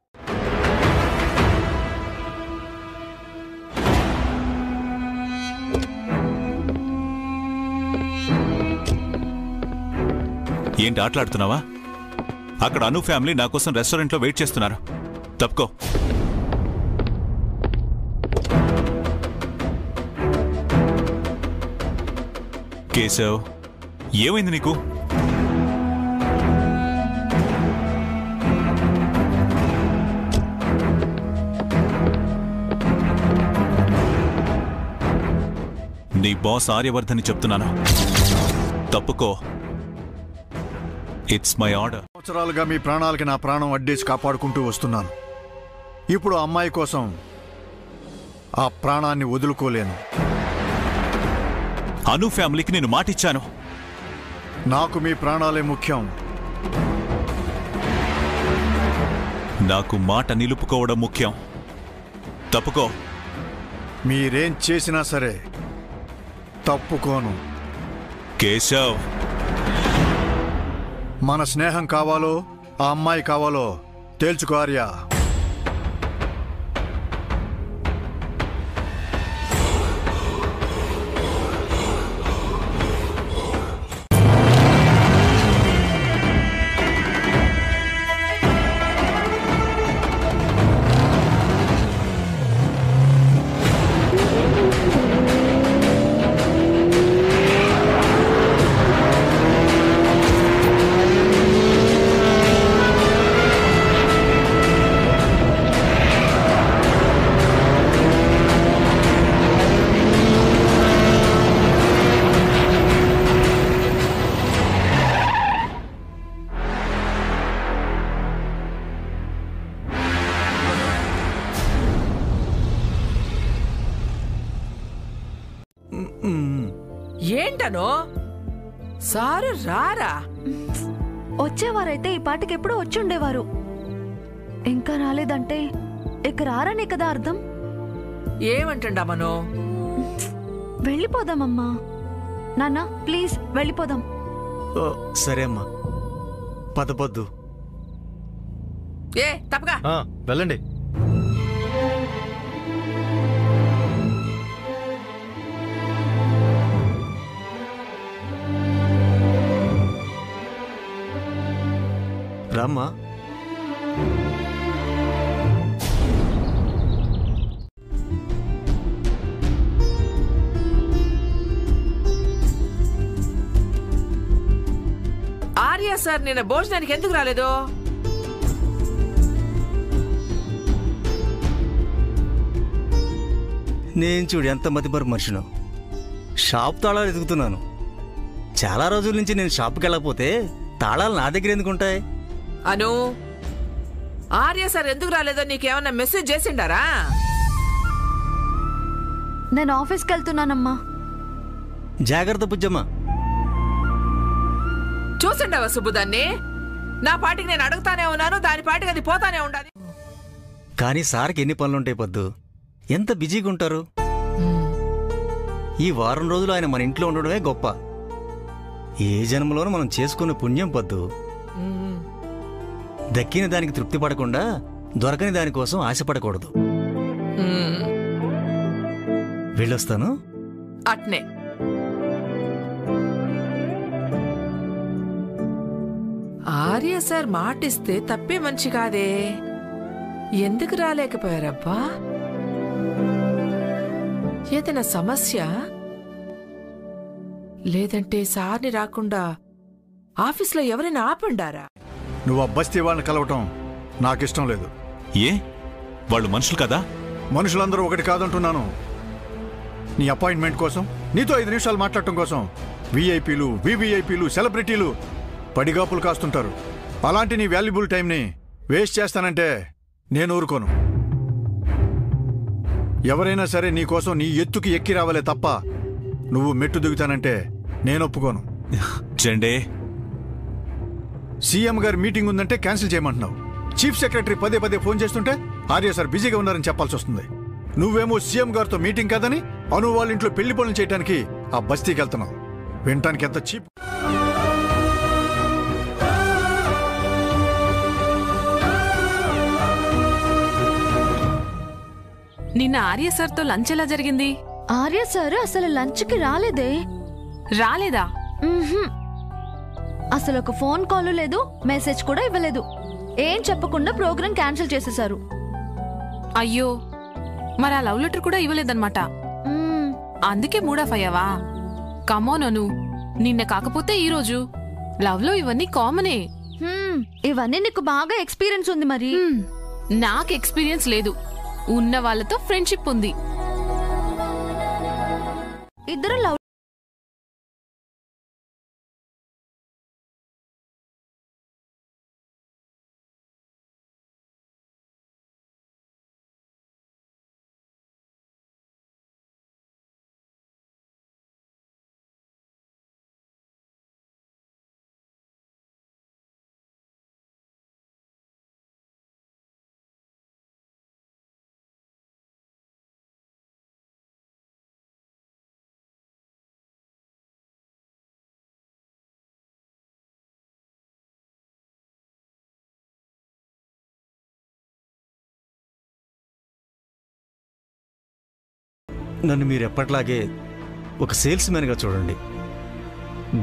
ఏంటి ఆటలాడుతున్నావా? అక్కడ అను ఫ్యామిలీ నా కోసం రెస్టారెంట్లో వెయిట్ చేస్తున్నారు. తప్పుకో. కేశవ్, ఏమైంది నీకు? నీ బాస్ ఆర్యవర్ధని చెప్తున్నాను, తప్పుకో. It's my order. సంవత్సరాలుగా మీ ప్రాణాలకి నా ప్రాణం అడ్డేసి కాపాడుకుంటూ వస్తున్నాను. ఇప్పుడు అమ్మాయి కోసం ఆ ప్రాణాన్ని వదులుకోలేను. అను ఫ్యామిలీకి నేను మాటిచ్చాను. నాకు మీ ప్రాణాలే ముఖ్యం. నాకు మాట నిలుపుకోవడం ముఖ్యం. తప్పుకో. మీరేం చేసినా సరే తప్పుకోను. కేశవ్, మన స్నేహం కావాలో ఆ అమ్మాయి కావాలో తేల్చుకో ఆర్య. ఏంటను సారు రారా? వచ్చేవారైతే ఈ పాటికి ఎప్పుడో వచ్చి ఉండేవారు. ఇంకా రాలేదంటే ఇక రారనే కదా అర్థం. ఏమంటుండా మను? వెళ్ళిపోదామమ్మా. నాన్న ప్లీజ్ వెళ్ళిపోదాం. సరే అమ్మా, పదపొద్దు. ఏ తప్పగా వెళ్ళండి. రామ్మా. ఆర్య సార్ నిన్న భోజనానికి ఎందుకు రాలేదు? నేను చూడు ఎంత మతిపరు మనిషినో. షాప్ తాళాలు ఎదుగుతున్నాను. చాలా రోజుల నుంచి నేను షాప్కి వెళ్ళకపోతే తాళాలు నా దగ్గర ఎందుకుంటాయి? అను, ఆర్య సార్ ఎందుకు రాలేదో నీకేమన్నా మెసేజ్ చేసిండారా? నేను ఆఫీస్కి వెళ్తున్నానమ్మా. జాగ్రత్త బుజ్జమ్మ. చూసిండవా సుబ్బుదాన్ని? నా పాటికి నేను అడుగుతానే ఉన్నాను, దాని పాటికి అది పోతానే ఉండాలి. కానీ సార్కి ఎన్ని పనులుంటాయి పొద్దు, ఎంత బిజీగా ఉంటారు. ఈ వారం రోజులు ఆయన మన ఇంట్లో ఉండడమే గొప్ప. ఏ జన్మలోనూ మనం చేసుకున్న పుణ్యం పొద్దు. దక్కిన దానికి తృప్తి పడకుండా దొరకని దానికోసం ఆశపడకూడదు. వెళ్ళొస్తాను. అట్నే. ఆర్య సార్ మాటిస్తే తప్పే మంచి కాదే. ఎందుకు రాలేకపోయారబ్బా? ఏదైనా సమస్య? లేదంటే సార్ని రాకుండా ఆఫీస్లో ఎవరైనా ఆపండారా? నువ్వు ఆ బస్తీ వాళ్ళని కలవటం నాకిష్టం లేదు. ఏ వాళ్ళు మనుషులు కదా? మనుషులందరూ ఒకటి కాదంటున్నాను. నీ అపాయింట్మెంట్ కోసం, నీతో 5 నిమిషాలు మాట్లాడటం కోసం విఐపీలు, వివిఐపీలు, సెలబ్రిటీలు పడిగాపులు కాస్తుంటారు. అలాంటి నీ వాల్యుబుల్ టైంని వేస్ట్ చేస్తానంటే నేను ఊరుకోను. ఎవరైనా సరే నీ కోసం నీ ఎత్తుకి ఎక్కి రావాలే తప్ప నువ్వు మెట్టు దిగుతానంటే నేను ఒప్పుకోను. జెండే, సీఎం గారి మీటింగ్ ఉందంటే క్యాన్సిల్ చేయమంటున్నావు. చీఫ్ సెక్రటరీ పదే పదే ఫోన్ చేస్తుంటే ఆర్య సార్ బిజీగా ఉన్నారని చెప్పాల్సి వస్తుంది. నువ్వేమో సీఎం గారితో మీటింగ్ కాదని అను వాళ్ళ ఇంట్లో పెళ్లి పనులు చేయడానికి ఆ బస్తీకి వెళ్తున్నావు. వినటానికి ఎంత చీప్. నిన్న ఆర్య సార్తో లంచ్ ఎలా జరిగింది? ఆర్య సార్ అసలు లంచ్కి రాలేదే. రాలేదా? అసలు ఒక ఫోన్ కాల్ లేదు, మెసేజ్ కూడా ఇవ్వలేదు. ఏం చెప్పకుండా ప్రోగ్రామ్ క్యాన్సిల్ చేసేశారు. అయ్యో, మరి ఆ లవ్ లెటర్ కూడా ఇవ్వలేదన్నమాట. అందుకే మూడాఫ్ అయ్యావా? కమోన్ అను, నిన్న కాకపోతే ఈ రోజు. లవ్ లో ఇవన్నీ కామనే. ఇవన్నీ నీకు బాగా ఎక్స్పీరియన్స్ ఉంది. మరి నాకు ఎక్స్పీరియన్స్ లేదు. ఉన్న వాళ్ళతో ఫ్రెండ్షిప్ ఉంది. ఇద్దరు లవ్ నన్ను మీరు ఎప్పట్లాగే ఒక సేల్స్ మ్యాన్గా చూడండి.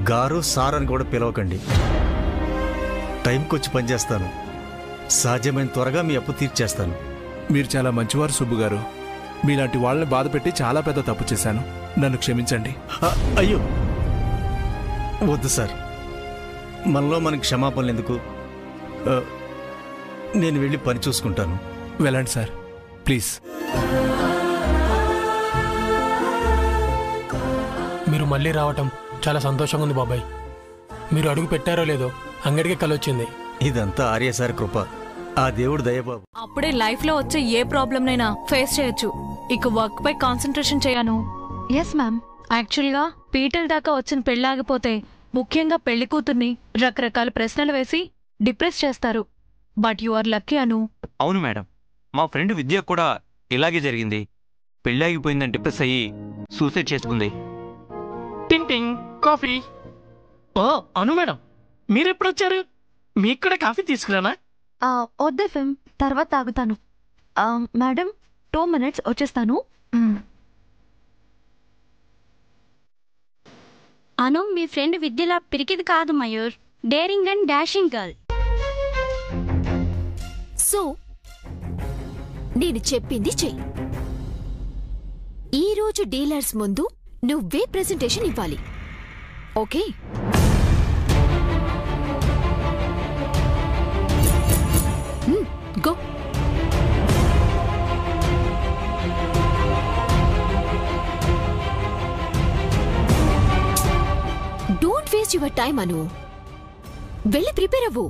గారు సార్ అని కూడా పిలవకండి. టైంకి వచ్చి పనిచేస్తాను. సాధ్యమైన త్వరగా మీ అప్పు తీర్చేస్తాను. మీరు చాలా మంచివారు సుబ్బు గారు. మీలాంటి వాళ్ళని బాధ పెట్టి చాలా పెద్ద తప్పు చేశాను. నన్ను క్షమించండి. అయ్యో వద్దు సార్, మనలో మనకి క్షమాపణలు ఎందుకు? నేను వెళ్ళి పని చూసుకుంటాను. వెళ్ళండి సార్, ప్లీజ్. మీరు మళ్ళీ రావటం చాలా సంతోషంగా ఉంది బాబాయ్. మీరు అడుగు పెట్టారో లేదో అంగడికి కలొచ్చింది. ఇదంతా ఆర్య సార్ కృప, ఆ దేవుడు దయబాబు. అప్పుడే లైఫ్ లో వచ్చే ఏ ప్రాబ్లం నైనా ఫేస్ చేయొచ్చు. ఇక వర్క్ పై కాన్సన్ట్రేషన్ చేయను. Yes ma'am. యాక్చువల్ గా పీటల దాకా వచ్చిన పెళ్ళాగిపోతే ముఖ్యంగా పెళ్లి కూతుర్ని రకరకాల ప్రశ్నలు వేసి డిప్రెస్ చేస్తారు. బట్ యు ఆర్ లక్కీ అను. అవును మేడం, మా ఫ్రెండ్ విద్య కూడా ఇలాగే జరిగింది. పెళ్ళి ఆగిపోయిందని డిప్రెస్ అయ్యి సూసైడ్ చేసుకుంది. టింగ్ టింగ్ కాఫీ. ఓ అను మేడం, మీరెప్పుడు వచ్చారు? మీకు కూడా కాఫీ తీసుకురానా? వద్దే ఫిమ్, తర్వాత తాగుతాను. మేడం 2 minutes వచ్చేస్తాను. అను, మీ ఫ్రెండ్ విద్యలా పిరికిది కాదు Mayur, daring and dashing girl. So నేను చెప్పింది చెయ్యి. ఈరోజు డీలర్స్ ముందు నువ్వే ప్రెజెంటేషన్ ఇవ్వాలి, okay? Go. Don't waste your time Anu, వెళ్ళి ప్రిపేర్ అవ్వు.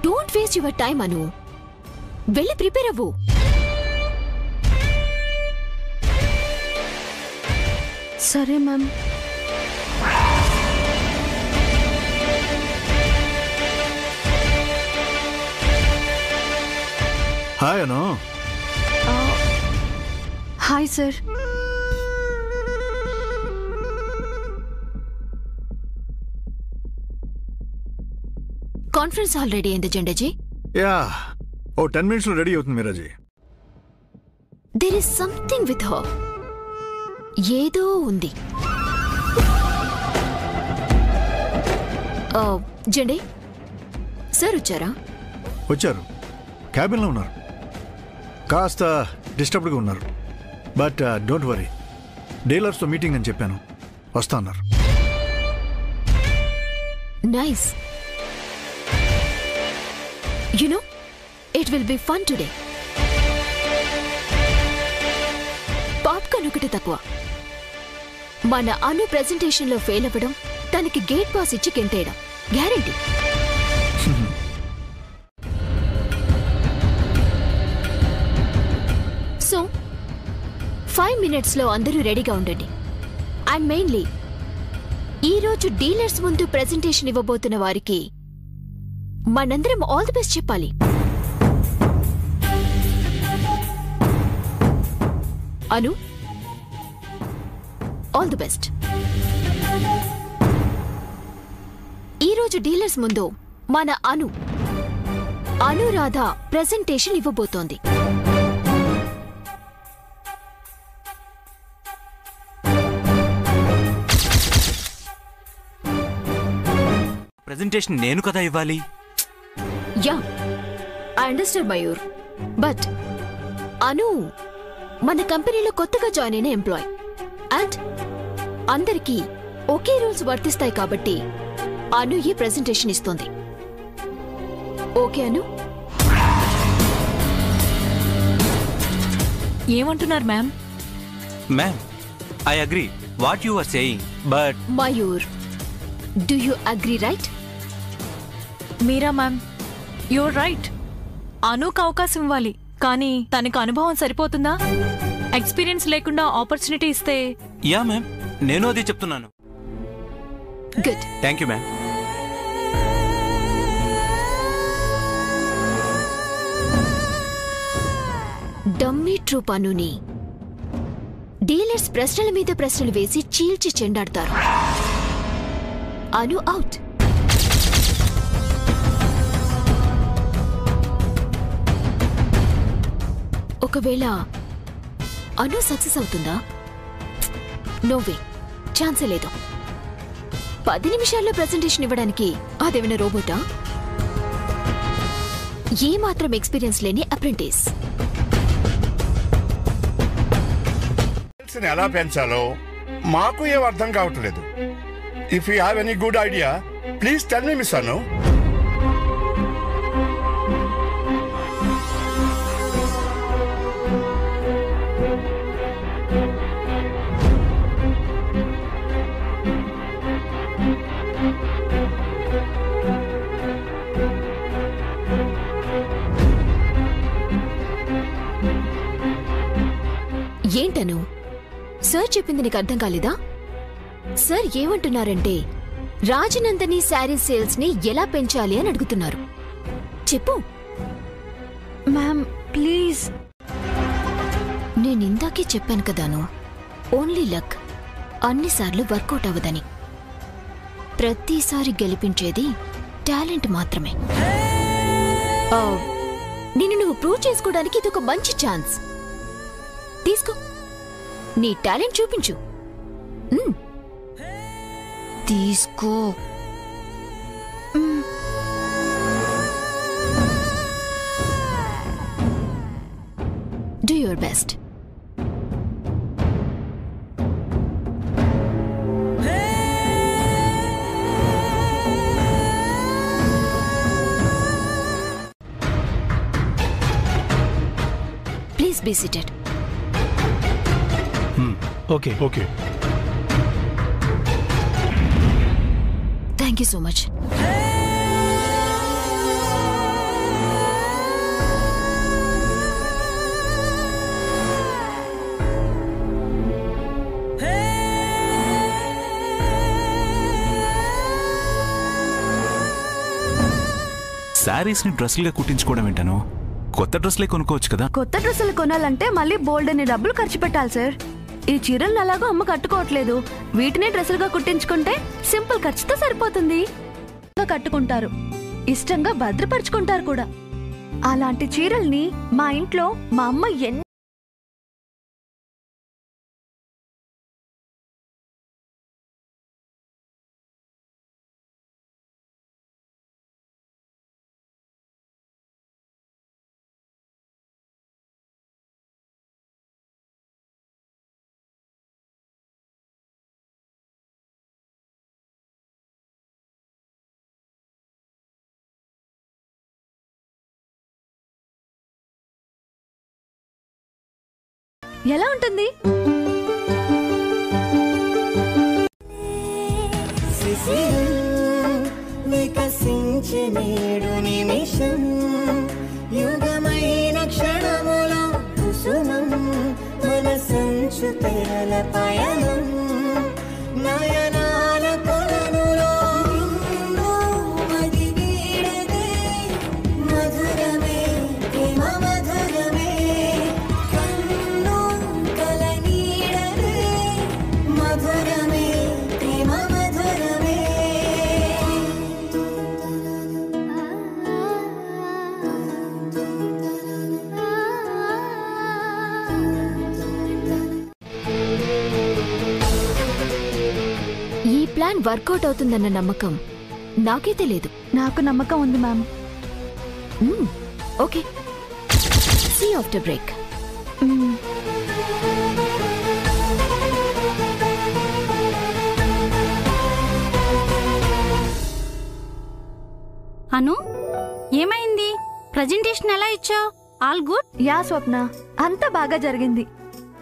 Don't waste your time Anu, వెళ్ళి ప్రిపేర్ అవ్వు. సరే ma'am. Hi Anu. Hi sir. Conference hall ready అయింది జెండాజీ? యా, ఓ 10 minutes లో రెడీ అవుతుంది మీరాజీ. There is something with her. ఏదో ఉంది. జెండే సార్ వచ్చారా? వచ్చారు, క్యాబిన్లో ఉన్నారు. కాస్త డిస్టర్బ్డ్గా ఉన్నారు. బట్ డోంట్ వరీ, డీలర్స్తో మీటింగ్ అని చెప్పాను, వస్తా అన్నారు. Nice. You know, it will be fun today. Popcorn ఒకటి తక్కువ. మన అను ప్రెజెంటేషన్ లో ఫెయిల్ అవ్వడం, తనకి గేట్ పాస్ ఇచ్చి కెంటేయడం గ్యారెంటీ. సో 5 minutes లో అందరూ రెడీగా ఉండండి. అండ్ మెయిన్లీ ఈరోజు డీలర్స్ ముందు ప్రెజెంటేషన్ ఇవ్వబోతున్న వారికి మనందరం ఆల్ ది బెస్ట్ చెప్పాలి. Anu, all the best. ఈరోజు డీలర్స్ ముందు మన అనురాధ ప్రెజెంటేషన్ ఇవ్వబోతోంది. ప్రెజెంటేషన్ నేను కదా ఇవ్వాలి? Yeah, I understand Mayur. But Anu మన కంపెనీలో కొత్తగా జాయిన్ అయిన ఎంప్లాయ్. అండ్ అందరికీ ఒకే రూల్స్ వర్తిస్తాయి కాబట్టి అను ఈ ప్రెజెంటేషన్ ఇస్తోంది. ఓకే అను? ఏమంటున్నారు ma'am? Ma'am, I agree what you are saying, but Mayur, do you agree right? Meera ma'am, you're right. అనుకు అవకాశం ఇవ్వాలి, కానీ తనకు అనుభవం సరిపోతుందా? ఎక్స్పీరియన్స్ లేకుండా ఆపర్చునిటీ ఇస్తే? యా మ్యామ్, నేను అది చెప్తున్నాను. Good, thank you ma'am. Dummy troop అనుని డీలర్స్ ప్రశ్నల మీద ప్రశ్నలు వేసి చీల్చి చెండాడతారు. అను అవుట్. ఒకవేళ అను సక్సెస్ అవుతుందా? నోవే, ఛాన్సే లేదు. 10 నిమిషాల్లో ప్రెజెంటేషన్ ఇవ్వడానికి అదేమైనా రోబోటా? ఏ మాత్రం ఎక్స్పీరియన్స్ లేని అప్రెంటిస్. ఎలా పెంచాలో మాకు ఏం అర్థం కావట్లేదు. If you have any good idea please tell me miss Anu. Sir చెప్పింది నీకు అర్థం కాలేదా? సార్ ఏమంటున్నారంటే రాజనందని శారీ సేల్స్ ని ఎలా పెంచాలి అని అడుగుతున్నారు. చెప్పు. Ma'am please. నేనిందాకే చెప్పాను కదాను, ఓన్లీ లక్ అన్నిసార్లు వర్కౌట్ అవ్వదని. ప్రతిసారి గెలిపించేది టాలెంట్ మాత్రమే. నిన్ను నువ్వు ప్రూవ్ చేసుకోవడానికి ఇదొక మంచి ఛాన్స్. తీసుకో, నీ టాలెంట్ చూపించు. తీసుకో. Do your best. Please be seated. Okay. Okay. Thank you so much. Saris ని డ్రెస్లుగా కుట్టించుకోవడం ఏంటను? కొత్త డ్రెస్లే కొనుక్కోవచ్చు కదా. కొత్త డ్రెస్సులు కొనాలంటే మళ్ళీ బోల్డ్ అని డబ్బులు ఖర్చు పెట్టాలి సార్. ఈ చీరలు అలాగో అమ్మ కట్టుకోవట్లేదు. వీటినే డ్రెస్సులుగా కుట్టించుకుంటే సింపుల్ ఖర్చుతో సరిపోతుంది. కట్టుకుంటారు, ఇష్టంగా భద్రపరుచుకుంటారు కూడా. అలాంటి చీరల్ని మా ఇంట్లో మా అమ్మ ఎలా ఉంటుంది? వికసించే నేడు నిమిషం, యుగమైన క్షణములో కుసుమం, మనసంచు తెరల పయనం, నయనాల కొలనులో మది వీడదే మధురమే ప్రేమ మధురమే, కన్ను కల నీడదే మధురమే ప్రేమ మధురమే. ఈ ప్లాన్ వర్కౌట్ అవుతుందన్న నమ్మకం నాకైతే లేదు. నాకు నమ్మకం ఉంది ma'am. Okay, see after break. Anu, ఏమైంది? ప్రజెంటేషన్ ఎలా ఇచ్చావు? All good? యా స్వప్న, అంతా బాగా జరిగింది.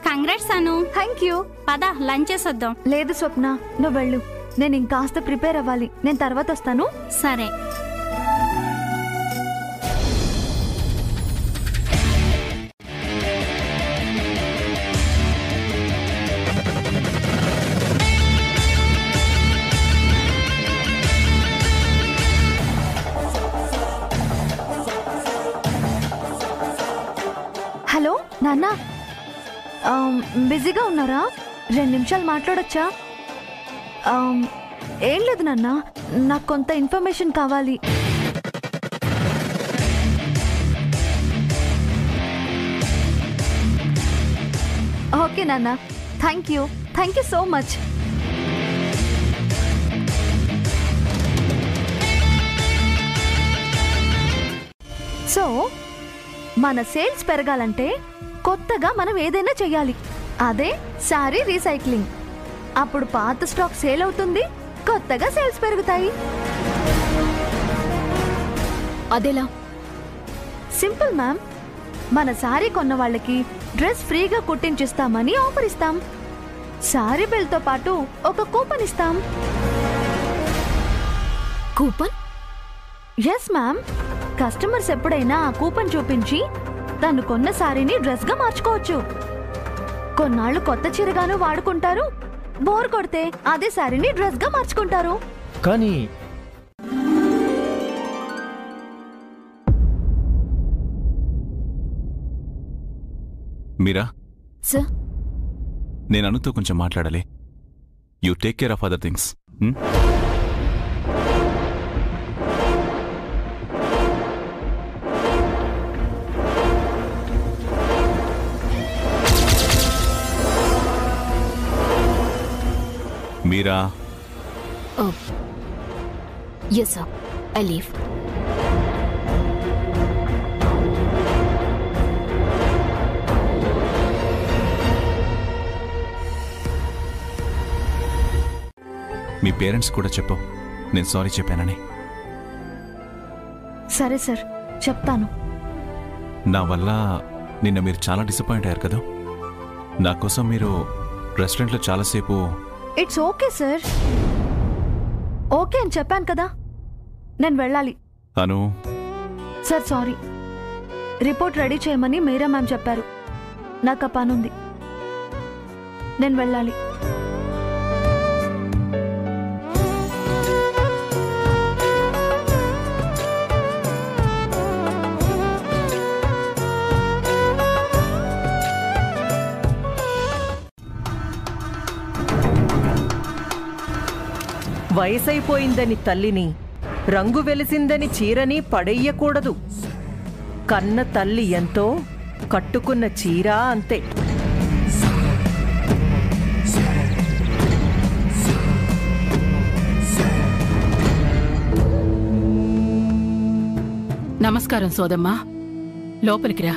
Congrats Anu. Thank you. పద లంచ్ చేసొద్దాం. లేదు స్వప్న, నువ్వు వెళ్ళు. నేను ఇంకాస్త ప్రిపేర్ అవ్వాలి. నేను తర్వాత వస్తాను. సరే. హలో నాన్న, బిజీగా ఉన్నారా? 2 నిమిషాలు మాట్లాడొచ్చా? ఏం లేదు నాన్న, నాకు కొంత ఇన్ఫర్మేషన్ కావాలి. ఓకే నాన్న, thank you so much. So మన సేల్స్ పెరగాలంటే కొత్తగా మనం ఏదైనా చెయ్యాలి. అదే శారీ రీసైక్లింగ్. అప్పుడు పాత స్టాక్ సేల్ అవుతుంది, కొత్తగా సేల్స్ పెరుగుతాయి. అదెలా? Simple ma'am. మన శారీ కొన్న వాళ్ళకి డ్రెస్ ఫ్రీగా కుట్టించిస్తామని ఆఫర్ ఇస్తాం. శారీ బిల్తో పాటు ఒక కూపన్ ఇస్తాం. కూపన్? Yes ma'am. కస్టమర్స్ ఎప్పుడైనా ఆ కూపన్ చూపించి తను కొన్న శారీని డ్రెస్గా మార్చుకోవచ్చు. కొన్నాళ్ళు కొత్త చీరగాను వాడుకుంటారు, బోర్ కొడితే అదే శారీని డ్రెస్ గా మార్చుకుంటారు. కానీ మీరా, సార్, నేను అనుతో కొంచెం మాట్లాడాలి. You take care of other things. Meera. Oh. Yes, sir. I leave. Me parents కూడా చెప్పు నేను సారీ చెప్పానని. సరే సార్, చెప్తాను. నా వల్ల నిన్న మీరు చాలా డిసప్పాయింట్ అయ్యారు కదా. నా కోసం మీరు రెస్టారెంట్లో చాలాసేపు. ఇట్స్ ఓకే సార్, ఓకే అని చెప్పాను కదా. నేను వెళ్ళాలి. అను. సార్ సారీ, రిపోర్ట్ రెడీ చేయమని మీరా మ్యామ్ చెప్పారు. నాకు ఆ పనుంది, నేను వెళ్ళాలి. వయసైపోయిందని తల్లిని, రంగు వెలిసిందని చీరని పడెయ్యకూడదు. కన్న తల్లి ఎంతో, కట్టుకున్న చీర అంతే. నమస్కారం సోదమ్మా, లోపలికి రా.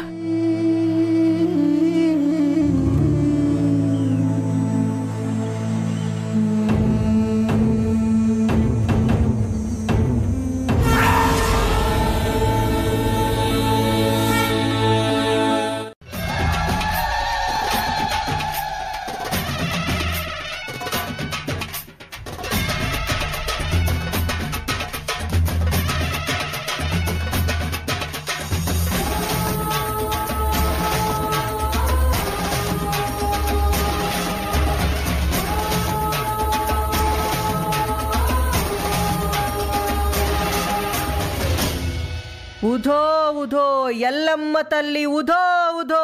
ఉధో ఉధో ఎల్లమ్మ తల్లి, ఉధో ఉధో.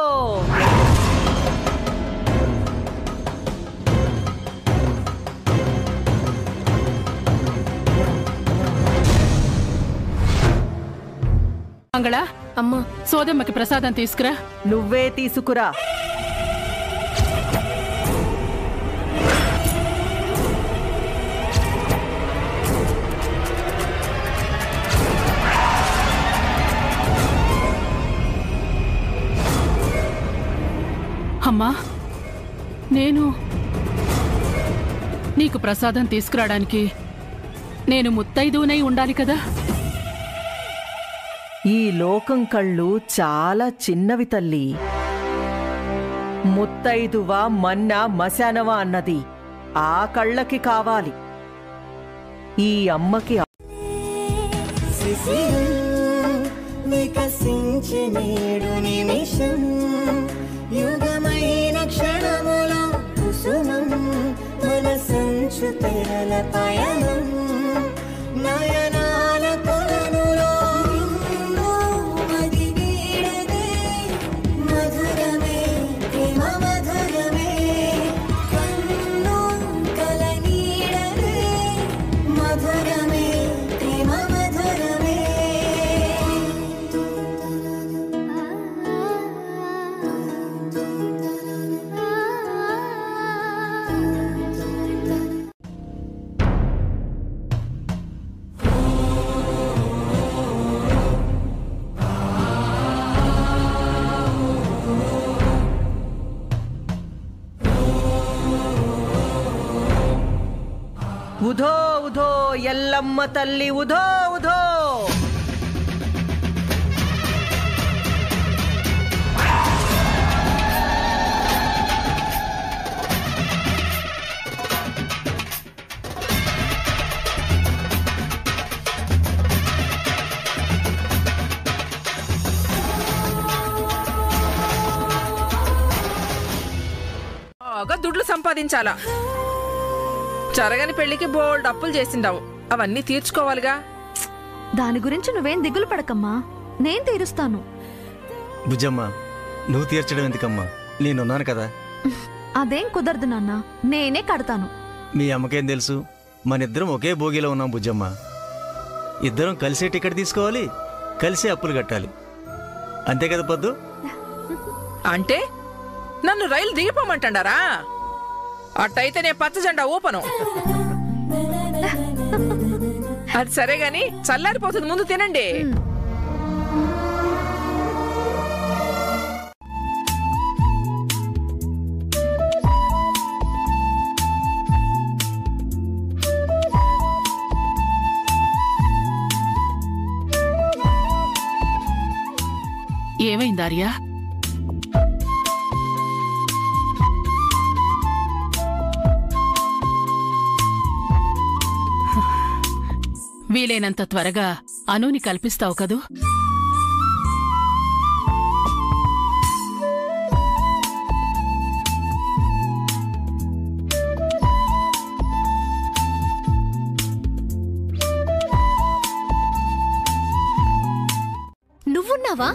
మంగళ, అమ్మా, సోదమ్మకి ప్రసాదం తీసుకురా. నువ్వే తీసుకురా. అమ్మా, నేను నీకు ప్రసాదం తీసుకురావడానికి నేను ముత్తైదునై ఉండాలి కదా. ఈ లోకం కళ్ళు చాలా చిన్నవి తల్లి. ముత్తైదువా మన్నా మశానవా అన్నది ఆ కళ్ళకి కావాలి. ఈ అమ్మకి వికసించే నేడు నిమిషం, యుగమైన క్షణములో కుసుమం, మన సంచు తెరల పయనం, నయనాల కొలనులో మది వీడదే, మధురమే ప్రేమ మధురమే, కన్ను కల నీడదే, మధురమే ప్రేమ మధురమే. ఉధో ఉధో ఎల్లమ్మ తల్లి, ఉధో ఉధో. సంపాదించాలా? జరగని పెళ్లికి బోల్డ్ అప్పులు చేసిండావు, అవన్నీ తీర్చుకోవాలిగా. దాని గురించి నువ్వేం దిగులు పడకమ్మా, నేను తీరుస్తాను. బుజ్జమ్మ, నువ్వు తీర్చడం ఎందుకమ్మా, నేనున్నాను కదా. అదేం కుదరదు నాన్న, నేనే కడతాను. మీ అమ్మకేం తెలుసు, మనిద్దరం ఒకే భోగిలో ఉన్నాం బుజ్జమ్మ. ఇద్దరం కలిసే టికెట్ తీసుకోవాలి, కలిసే అప్పులు కట్టాలి. అంతే కదా పద్దు? అంటే నన్ను రైలు దిగిపోమంటాడారా? అట్టయితే నేను పచ్చ జెండా ఊపను. అది సరే గాని చల్లారిపోతుంది, ముందు తినండి. ఏమైంది ఆర్య? వీలైనంత త్వరగా అనూని కల్పిస్తావు కదూ? నువ్వున్నావా?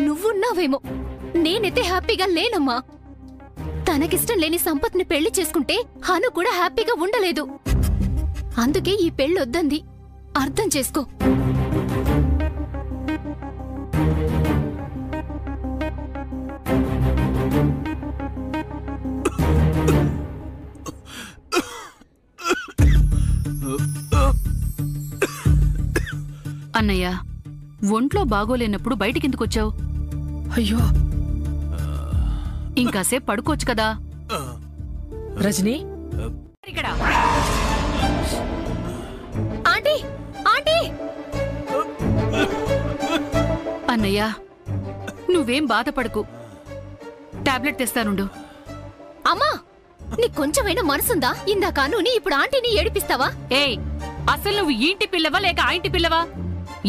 నువ్వున్నావేమో, నేనైతే హ్యాపీగా లేనమ్మా. తనకిష్టం లేని సంపత్ని పెళ్లి చేసుకుంటే హను కూడా హ్యాపీగా ఉండలేదు. అందుకే ఈ పెళ్ళొద్దంది. అర్థం చేసుకో. అన్నయ్య, ఒంట్లో బాగోలేనప్పుడు బయటికెందుకొచ్చావు? అయ్యో, ఇంకాసేపు పడుకోవచ్చు కదా. రజనీ, ఇక్కడ ఆంటీ, ఆంటీ! అన్నయ్య, నువ్వేం బాధపడకు, టాబ్లెట్ తెస్తానుండు. అమ్మా, నీకు కొంచెమైనా మనసుందా? ఇందాక అనూని, ఇప్పుడు ఆంటీని ఏడిపిస్తావా? ఏయ్, అసలు నువ్వు ఇంటి పిల్లవా లేక ఆ ఇంటి పిల్లవా?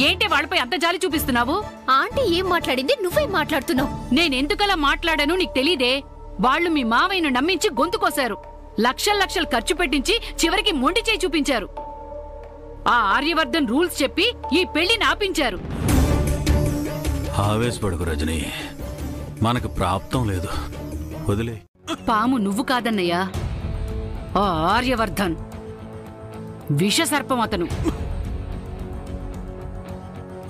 ఏంటి వాళ్ళపై అంత జాలి చూపిస్తున్నావు? ఆంటీ ఏం మాట్లాడింది, నువ్వేం మాట్లాడుతున్నావు? నేనెందుకలా మాట్లాడాను నీకు తెలీదే? వాళ్ళు మీ మావయ్యను నమ్మించి గొంతు కోశారు, లక్షలు లక్షలు ఖర్చు పెట్టించి చివరికి మొండి చేయి చూపించారు. ఆ ఆర్యవర్ధన్ రూల్స్ చెప్పి ఈ పెళ్లిని ఆపించారు. ఆవేశపడకు రజనీ, మనకు ప్రాప్తం లేదు, వదిలే. పాము నువ్వు కాదన్నయ్యా, ఆ ఆర్యవర్ధన్ విషసర్పం అతను.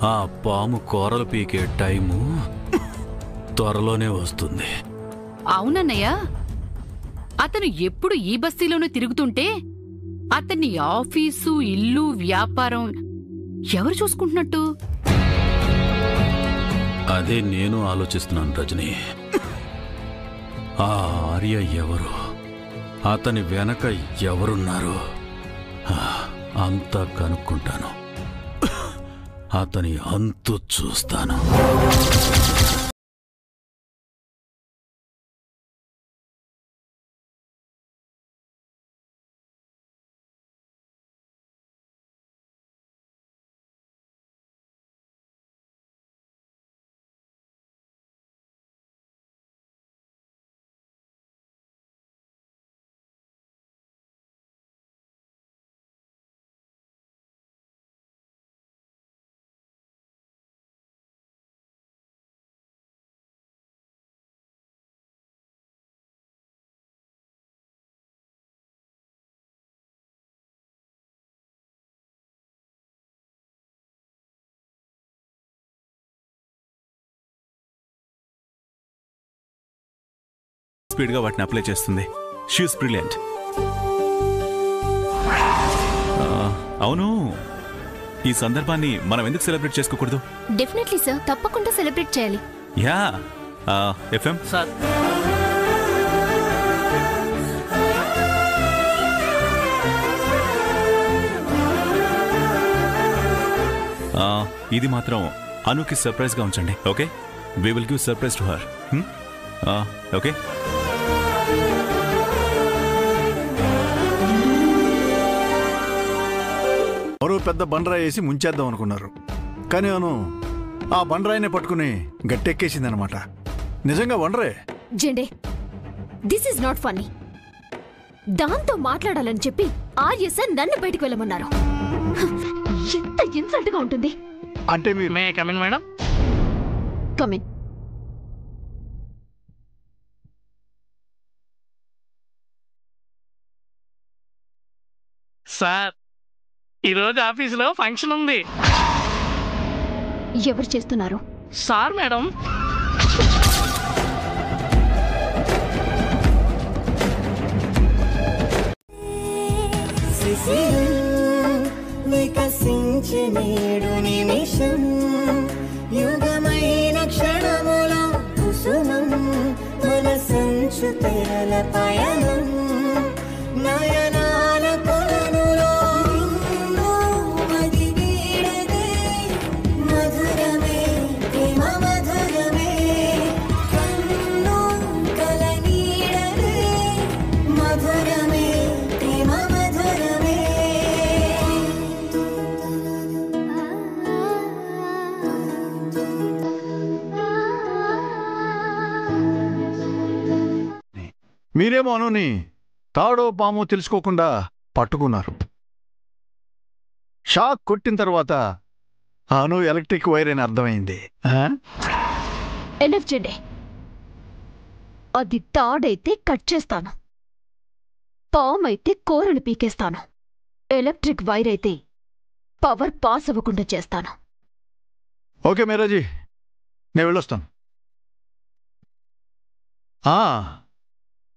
ఆ పాము కూరలు పీకే టైము త్వరలోనే వస్తుంది. అవునన్నయ్య, అతను ఎప్పుడు ఈ బస్తీలోనూ తిరుగుతుంటే అతన్ని ఆఫీసు, ఇల్లు, వ్యాపారం ఎవరు చూసుకుంటున్నట్టు? అదే నేను ఆలోచిస్తున్నాను రజనీ. ఆ ఆర్య ఎవరు, అతని వెనక ఎవరున్నారు అంతా కనుక్కుంటాను, అతని అంతు చూస్తాను. స్పీడ్గా వాటిని అప్లై చేస్తుంది. She's brilliant. అవును, ఈ సందర్భాన్ని మనం ఎందుకు సెలబ్రేట్ చేసుకోకూడదు? డెఫినెట్లీ సార్, తప్పకుండా సెలబ్రేట్ చేయాలి. యా, ఎఫ్ఎం సార్, ఇది మాత్రం అనుకి సర్ప్రైజ్ గా ఉంచండి. Okay, we will give surprise to her. Okay. మరో పెద్ద బండరాయి వేసి ముంచేద్దాం అనుకున్నారు, కానీ అను ఆ బండరాయినే పట్టుకుని గట్టెక్కేసిందనమాట. నిజంగా వండరే. జెండే, దిస్ ఇస్ నాట్ ఫన్నీ. దాంతో మాట్లాడాలని చెప్పి ఆర్య సార్ నన్ను బయటికి వెళ్ళమన్నారు. ఎంత ఇన్సల్ట్ గా ఉంటుంది. అంటే మీరు may come in madam. Come in. Sir, ఈరోజు ఆఫీసులో ఫంక్షన్ ఉంది. ఎవరు చేస్తున్నారు? Sir madam. వికసించే నేడు నిమిషం, యుగమైన క్షణముల కుసుమం, మనసంచు తెరల పయనం, నయనాల కొలనులో మది వీడదే, మధురమే ప్రేమ మధురమే, కన్ను కల నీడదే, మధురమే ప్రేమ మధురమే. మీరేమో అనుని తాడో పామో తెలుసుకోకుండా పట్టుకున్నారు. షాక్ కొట్టిన తర్వాత అను ఎలక్ట్రిక్ వైర్ అని అర్థమైంది. ఎనఫ్ జెండే, అది తాడైతే కట్ చేస్తాను, పామైతే కూరలు పీకేస్తాను, ఎలక్ట్రిక్ వైర్ అయితే పవర్ పాస్ అవ్వకుండా చేస్తాను. ఓకే మేరాజీ, నేను వెళ్ళొస్తాను.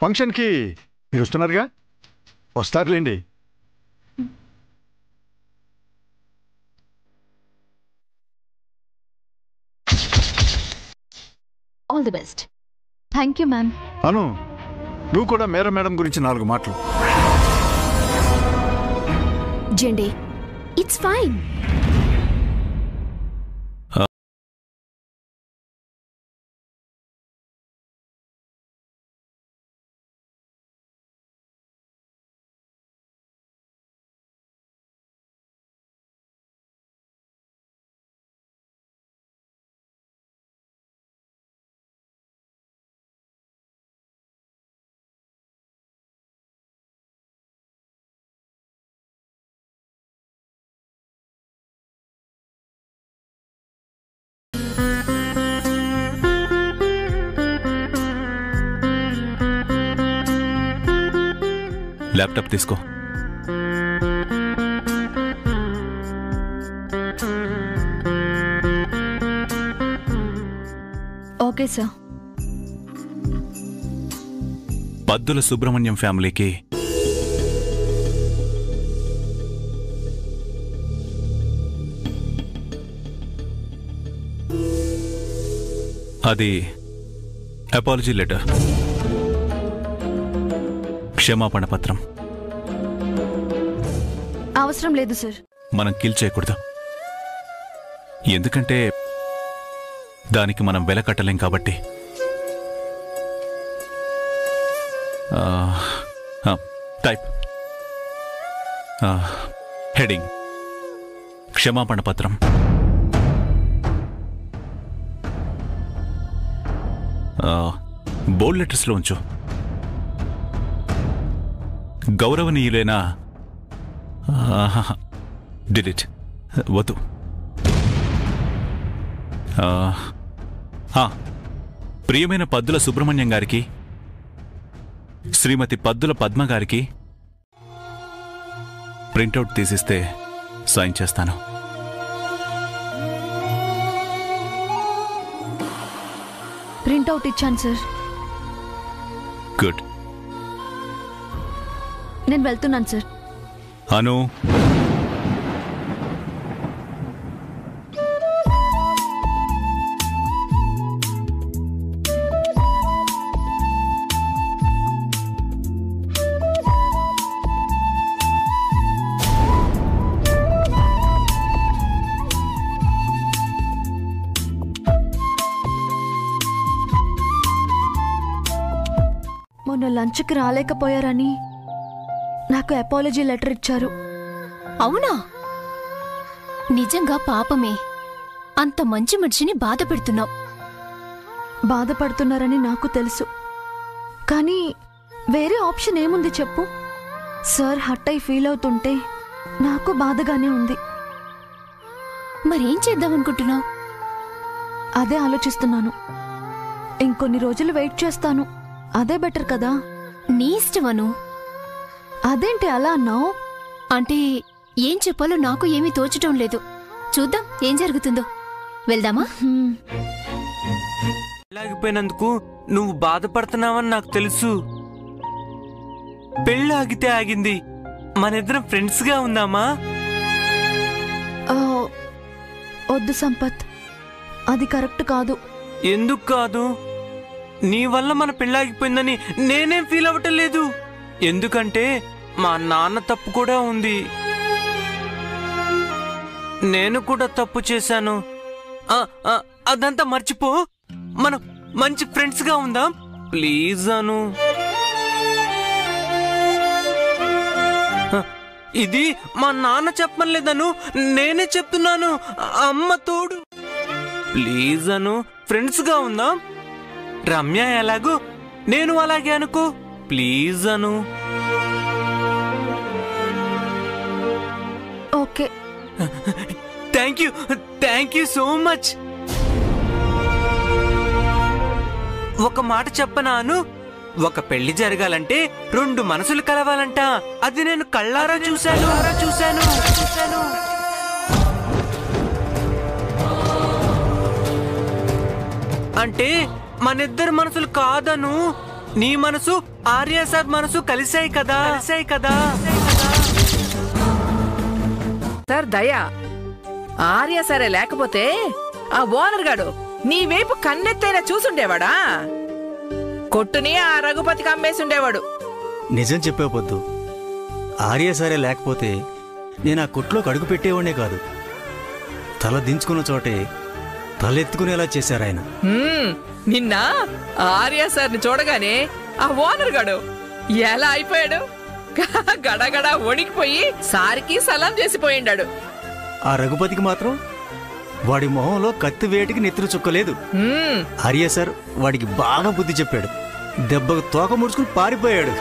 ఫంక్షన్కి మీరు వస్తున్నారుగా? వస్తారులేండి. All the best. Thank you ma'am. Anu, నువ్వు కూడా మేరా మేడం గురించి 4 మాటలు. Jende, it's fine. ల్యాప్టాప్ తీసుకో. Okay sir. పద్దుల సుబ్రహ్మణ్యం ఫ్యామిలీకి అది అపాలజీ లెటర్, క్షమాపణ పత్రం. అవసరం లేదు సార్. మనం కిల్ చేయకూడదు, ఎందుకంటే దానికి మనం వెల కట్టలేం కాబట్టి. టైప్ హెడింగ్ క్షమాపణ పత్రం. బోల్డ్ లెటర్స్లో ఉంచు. గౌరవనీయులైన డిలీట్ వద్దు. ప్రియమైన పద్దుల సుబ్రహ్మణ్యం గారికి, శ్రీమతి పద్దుల పద్మ గారికి ప్రింటౌట్ తీసిస్తే సైన్ చేస్తాను. ప్రింటౌట్ ఇచ్చాను సార్. గుడ్. నేను వెళ్తున్నాను సార్. అను, మొన్న లంచ్కి రాలేకపోయారని నాకు అపాలజీ లెటర్ ఇచ్చారు. అవునా? నిజంగా పాపమే. అంత మంచి మనిషిని బాధ పెడుతున్నావు. బాధపడుతున్నారని నాకు తెలుసు, కానీ వేరే ఆప్షన్ ఏముంది చెప్పు? సార్ హట్ అయి ఫీల్ అవుతుంటే నాకు బాధగానే ఉంది. మరేం చేద్దామనుకుంటున్నావు? అదే ఆలోచిస్తున్నాను. ఇంకొన్ని రోజులు వెయిట్ చేస్తాను, అదే బెటర్ కదా. నీ ఇష్టమను. అదేంటి అలా అన్నావు? అంటే ఏం చెప్పాలో నాకు ఏమీ తోచటం లేదు. చూద్దాం ఏం జరుగుతుందో. వెళ్దామా? ఆగిపోయినందుకు నువ్వు బాధపడుతున్నావని నాకు తెలుసు. పెళ్ళి ఆగితే ఆగింది, మనిద్దరం ఫ్రెండ్స్ గా ఉందామా? వద్దు సంపత్, అది కరెక్ట్ కాదు. ఎందుకు కాదు? నీ వల్ల మన పెళ్ళాగిపోయిందని నేనేం ఫీల్ అవ్వటం లేదు. ఎందుకంటే మా నాన్న తప్పు కూడా ఉంది. నేను కూడా తప్పు చేశాను. అదంతా మర్చిపో, మనం మంచి ఫ్రెండ్స్ గా ఉందాం ప్లీజ్ అను. ఇది మా నాన్న చెప్పలేదను, నేనే చెప్తున్నాను. అమ్మ తోడు. ప్లీజ్ అను, ఫ్రెండ్స్ గా ఉందాం. రమ్య ఎలాగో నేను అలాగే అనుకో. Please Anu. Okay. Thank you so much. ఒక మాట చెప్పనాను, ఒక పెళ్లి జరగాలంటే 2 మనసులు కలవాలంట. అది నేను కళ్ళారా చూశాను. అంటే మనిద్దరు మనసులు కాదను, నీ మనసు ఆర్య సార్ మనసు కలిసాయి కదా. సార్ దయా, ఆర్య సరే లేకపోతే ఆ ఓనర్ గాడు నీ వైపు కన్నెత్తైనా చూసుండేవాడా? కొట్టుని ఆ రఘుపతికి అమ్మేసుండేవాడు. నిజం చెప్పే పొద్దు, ఆర్య సరే లేకపోతే నేను ఆ కొట్లోకి అడుగు పెట్టేవాడే కాదు. తల దించుకున్న చోటే తలెత్తుకునేలా చేశారు ఆయన. నిన్న ఆర్య సార్ని చూడగానే ఆ ఓనర్ గాడు ఎలా అయిపోయాడు? గడగడ వణికిపోయి సారికి సలాం చేసిపోయిండాడు. ఆ రఘుపతికి మాత్రం వాడి మొహంలో కత్తి వేటికి నెత్తురు చుక్కలేదు. ఆర్య సార్ వాడికి బాగా బుద్ధి చెప్పాడు. దెబ్బకు తోక ముడుచుకుని పారిపోయాడు.